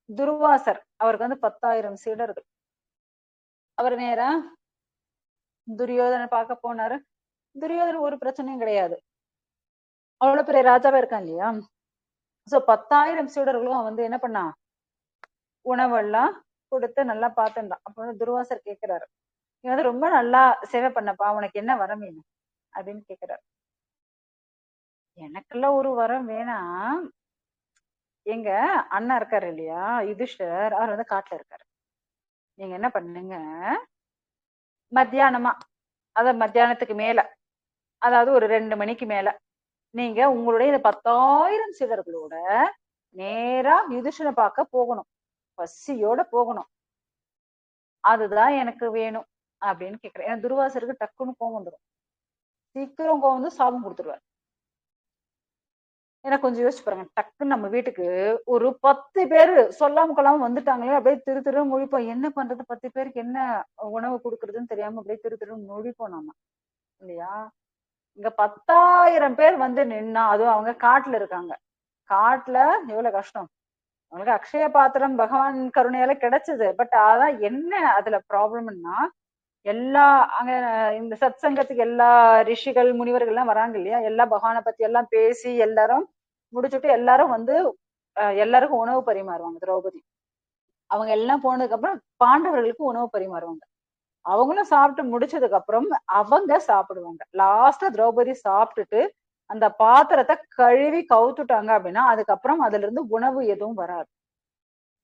[SPEAKER 1] துர்வாசர் அவருக்கு வந்து 10,000 சீடர்கள். அவர் நேரா துரியோதனை பார்க்க போனாரு. துரியோதன ஒரு பிரச்சனையும் கிடையாது, அவ்வளவு பெரிய ராஜாவா இருக்கான் இல்லையா. சோ 10,000 சீடர்களும் வந்து என்ன பண்ணா, உணவெல்லாம் கொடுத்து நல்லா பார்த்துட்டான். அப்ப வந்து துர்வாசர் கேட்கிறாரு, நீ வந்து ரொம்ப நல்லா சேவை பண்ணப்பா, உனக்கு என்ன வரம் வேணும் அப்படின்னு கேக்குறாரு. எனக்கெல்லாம் ஒரு வரம் வேணாம், எங்க அண்ணா இருக்காரு இல்லையா யுதிஷ்டர், அவர் வந்து காட்டுல இருக்காரு. நீங்க என்ன பண்ணுங்க, மத்தியானமா, அதாவது மத்தியானத்துக்கு மேல, அதாவது ஒரு 2 மணிக்கு மேல, நீங்க உங்களுடைய இந்த 10,000 சீடர்களோட நேரா யுதிஷ்டரை பார்க்க போகணும், பசியோட போகணும், அதுதான் எனக்கு வேணும் அப்படின்னு கேக்குறேன். ஏன்னா துர்வாசருக்கு டக்குன்னு கோவம் வந்துடும், சீக்கிரம் கோவம் வந்து சாபம் கொடுத்துருவாரு. ஏன்னா கொஞ்சம் யோசிச்சு பாருங்க, டக்குன்னு நம்ம வீட்டுக்கு ஒரு 10 பேரு சொல்லாம கொள்ளாம வந்துட்டாங்களே, அப்படியே திரு திரு முழிப்போம், என்ன பண்றது, 10 பேருக்கு என்ன உணவு கொடுக்கறதுன்னு தெரியாம அப்படியே திரு திரு முழிப்போம் நம்ம இல்லையா. இங்க 10,000 பேர் வந்து நின்னா, அதுவும் அவங்க காட்டுல இருக்காங்க, காட்டுல எவ்வளவு கஷ்டம். அவங்களுக்கு அக்ஷய பாத்திரம் பகவான் கருணையால கிடைச்சது, பட் அதான் என்ன அதுல ப்ராப்ளம்னா, எல்லா அங்க இந்த சத் சங்கத்துக்கு எல்லா ரிஷிகள் முனிவர்கள் எல்லாம் வராங்க இல்லையா, எல்லா பகவானை பத்தி எல்லாம் பேசி எல்லாரும் முடிச்சுட்டு எல்லாரும் வந்து எல்லாருக்கும் உணவு பரிமாறுவாங்க. திரௌபதி அவங்க எல்லாம் போனதுக்கு அப்புறம் பாண்டவர்களுக்கு உணவு பரிமாறுவாங்க. அவங்களும் சாப்பிட்டு முடிச்சதுக்கு அப்புறம் அவங்க சாப்பிடுவாங்க. லாஸ்டா திரௌபதி சாப்பிட்டுட்டு அந்த பாத்திரத்தை கழுவி கவுத்துட்டாங்க அப்படின்னா, அதுக்கப்புறம் அதுல இருந்து உணவு எதுவும் வராது.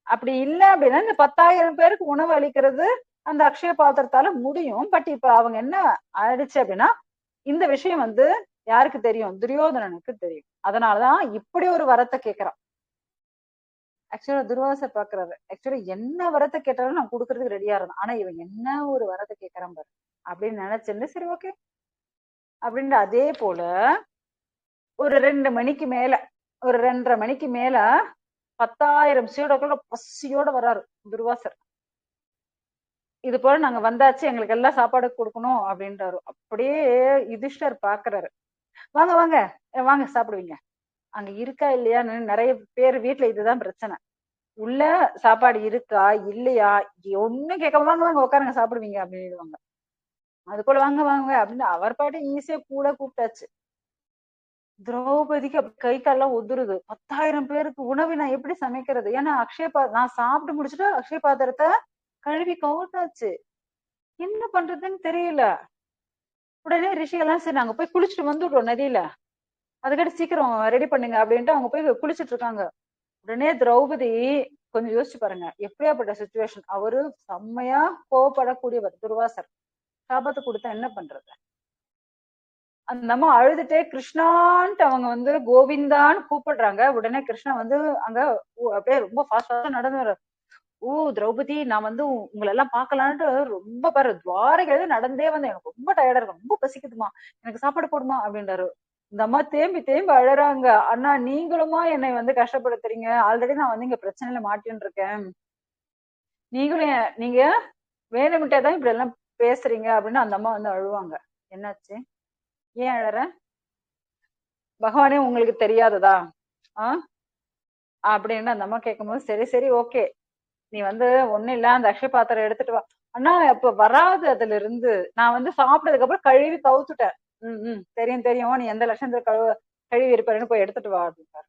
[SPEAKER 1] அப்படி இல்லை அப்படின்னா இந்த 10,000 பேருக்கு உணவு அளிக்கிறது அந்த அக்ஷய பாத்திரத்தால முடியும். பட் இப்ப அவங்க என்ன ஆயிடுச்சு அப்படின்னா, இந்த விஷயம் வந்து யாருக்கு தெரியும், துரியோதனனுக்கு தெரியும். அதனாலதான் இப்படி ஒரு வரத்தை கேட்கிறான். ஆக்சுவலா துர்வாசர் பாக்குறாரு, ஆக்சுவலா என்ன வரத்தை கேட்டாலும் நான் கொடுக்கறதுக்கு ரெடியா இருந்தேன், ஆனா இவன் என்ன ஒரு வரத்தை கேட்கறான் பாரு அப்படின்னு நினைச்சிருந்து, சரி ஓகே அப்படின்ட்டு அதே போல ஒரு 2 மணிக்கு மேல, ஒரு 2:30 மணிக்கு மேல 10,000 சீடர்களோட பசியோட வராரு துர்வாசர். இது போல நாங்க வந்தாச்சு, எங்களுக்கு எல்லாம் சாப்பாடு கொடுக்கணும் அப்படின்றாரு. அப்படியே யுதிஷ்டர் பாக்குறாரு, வாங்க வாங்க வாங்க சாப்பிடுவீங்க. அங்க இருக்கா இல்லையான்னு நிறைய பேர் வீட்டுல இதுதான் பிரச்சனை, உள்ள சாப்பாடு இருக்கா இல்லையா ஒண்ணும் கேட்காம வாங்க வாங்க உட்காருங்க சாப்பிடுவீங்க அப்படின்னுவாங்க. அது போல வாங்க வாங்க அப்படின்னு அவர் பாட்டு ஈஸியா கூட கூப்பிட்டாச்சு. திரௌபதிக்கு கை கால்லாம் உதுருது, 10,000 பேருக்கு உணவு நான் எப்படி சமைக்கிறது, ஏன்னா நான் சாப்பிட்டு முடிச்சுட்டு அக்ஷய பாத்திரத்தை கழுவி கவுத்தாச்சு, என்ன பண்றதுன்னு தெரியல. உடனே ரிஷிகள்லாம் சரி நாங்க போய் குளிச்சுட்டு வந்துடுறோம் நதியில, அதுக்கிட்ட சீக்கிரம் ரெடி பண்ணுங்க அப்படின்ட்டு அவங்க போய் குளிச்சுட்டு இருக்காங்க. உடனே திரௌபதி, கொஞ்சம் யோசிச்சு பாருங்க எப்படியாப்பட்ட சுச்சுவேஷன், அவரு செம்மையா கோவப்படக்கூடியவர் துர்வாசர், சாபத்தை கொடுத்தா என்ன பண்றது. அந்த அம்மா அழுதுட்டே கிருஷ்ணான்ட்டு அவங்க வந்து கோவிந்தான்னு கூப்பிடுறாங்க. உடனே கிருஷ்ணா வந்து அங்க அப்படியே ரொம்ப ஃபாஸ்டா நடந்து வர, ஓ திரௌபதி, நான் வந்து உங்களை எல்லாம் பார்க்கலான்ட்டு ரொம்ப பாரு துவாரகையில நடந்தே வந்து எனக்கு ரொம்ப டயர்டா இருக்கு, ரொம்ப பசிக்குதுமா, எனக்கு சாப்பாடு போடுமா அப்படின்றாரு. இந்த அம்மா தேம்பி தேம்பி அழறாங்க. அண்ணா நீங்களுமா என்னை வந்து கஷ்டப்படுத்துறீங்க, ஆல்ரெடி நான் வந்து இங்க பிரச்சனையில மாட்டின்னு இருக்கேன், நீங்களும் நீங்க வேணும்ட்டே தான் இப்படி எல்லாம் பேசுறீங்க அப்படின்னு அந்த அம்மா வந்து அழுவாங்க. என்னாச்சு, ஏன் அழற, பகவானே உங்களுக்கு தெரியாததா ஆஹ் அப்படின்னு அந்த அம்மா கேட்கும்போது, சரி சரி ஓகே, நீ வந்து ஒண்ணும் இல்ல அந்த அக்ஷய பாத்திரம் எடுத்துட்டு வா. அண்ணா இப்ப வராது, அதுல இருந்து நான் வந்து சாப்பிட்டதுக்கு அப்புறம் கழுவி கவுத்துட்டேன். தெரியும் தெரியும், நீ எந்த லட்சணத்துல கழுவி இருப்பாருன்னு போய் எடுத்துட்டு வா அப்படின்ட்டாரு.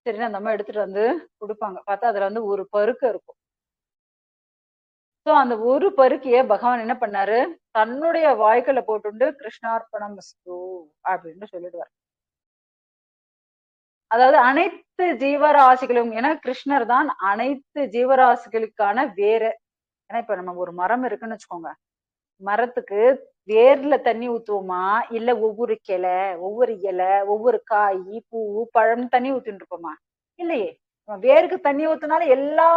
[SPEAKER 1] சரி அந்த அம்மா எடுத்துட்டு வந்து கொடுப்பாங்க. பார்த்தா அதுல வந்து ஒரு பருக்கு இருக்கும். சோ அந்த ஒரு பருக்கிய பகவான் என்ன பண்ணாரு, தன்னுடைய வாய்க்குள்ள போட்டுண்டு கிருஷ்ணார்ப்பணம் மஸ்து அப்படின்னு சொல்லிடுவார். அதாவது அனைத்து ஜீவராசிகளும், ஏன்னா கிருஷ்ணர் தான் அனைத்து ஜீவராசிகளுக்கான வேறு. ஏன்னா இப்ப நம்ம ஒரு மரம் இருக்குன்னு வச்சுக்கோங்க, மரத்துக்கு வேர்ல தண்ணி ஊத்துவோமா, இல்ல ஒவ்வொரு கிளை ஒவ்வொரு இலை ஒவ்வொரு காய் பூ பழம் தண்ணி ஊத்திட்டு இருப்போமா? இல்லையே. வேருக்கு தண்ணி ஊத்தினாலும் எல்லா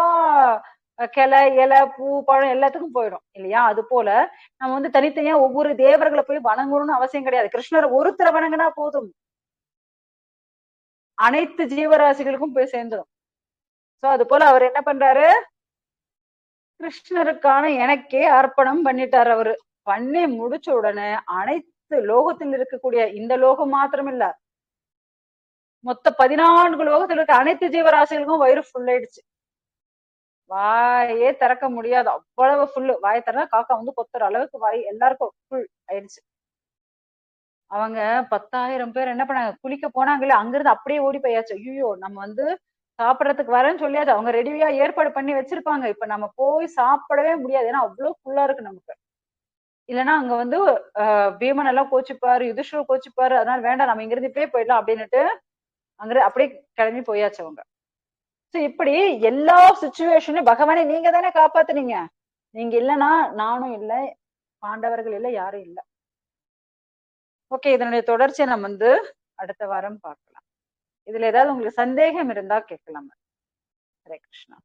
[SPEAKER 1] கிளை இலை பூ பழம் எல்லாத்துக்கும் போயிடும் இல்லையா? அது போல நம்ம வந்து தனித்தனியா ஒவ்வொரு தேவர்களை போய் வணங்கணும்னு அவசியம் கிடையாது. கிருஷ்ணர் ஒருத்தரை வணங்கினா போதும், அனைத்து ஜீவராசிகளுக்கும் போய் சேர்ந்துடும். சோ அது போல அவர் என்ன பண்றாரு, கிருஷ்ணருக்கான எனக்கே அர்ப்பணம் பண்ணிட்டார் அவரு. பண்ணி முடிச்ச உடனே அனைத்து லோகத்தில் இருக்கக்கூடிய, இந்த லோகம் மாத்திரம் இல்ல, மொத்த 14 லோகத்தில் இருக்க அனைத்து ஜீவராசிகளுக்கும் வயிறு ஃபுல் ஆயிடுச்சு. வாயே திறக்க முடியாது, அவ்வளவு ஃபுல்லு. வாயை திறந்தா காக்கா வந்து கொத்துற அளவுக்கு வாய் எல்லாருக்கும் ஃபுல் ஆயிடுச்சு. அவங்க 10,000 பேர் என்ன பண்ணாங்க, குளிக்க போனாங்கல்ல, அங்கிருந்து அப்படியே ஓடி போயாச்சு. ஐயோ நம்ம வந்து சாப்பிடறதுக்கு வரேன்னு சொல்லியாச்சு, அவங்க ரெடியா ஏற்பாடு பண்ணி வச்சிருப்பாங்க, இப்ப நம்ம போய் சாப்பிடவே முடியாது, ஏன்னா அவ்வளவு ஃபுல்லா இருக்கு நமக்கு. இல்லைன்னா அங்க வந்து பீமன் எல்லாம் கோச்சுப்பாரு, யுதிஷ்டர் கோச்சுப்பாரு, அதனால வேண்டாம் நம்ம இங்கிருந்து இப்படியே போயிடலாம் அப்படின்னுட்டு அங்க அப்படியே கிளம்பி போயாச்சு அவங்க. சோ இப்படி எல்லா சுச்சுவேஷனும் பகவானே நீங்க தானே காப்பாத்துனீங்க, நீங்க இல்லைன்னா நானும் இல்லை, பாண்டவர்கள் இல்லை, யாரும் இல்லை. ஓகே, இதனுடைய தொடர்ச்சியை நம்ம வந்து அடுத்த வாரம் பார்க்கலாம். இதுல ஏதாவது உங்களுக்கு சந்தேகம் இருந்தா கேட்கலாம். ஹரே கிருஷ்ணா.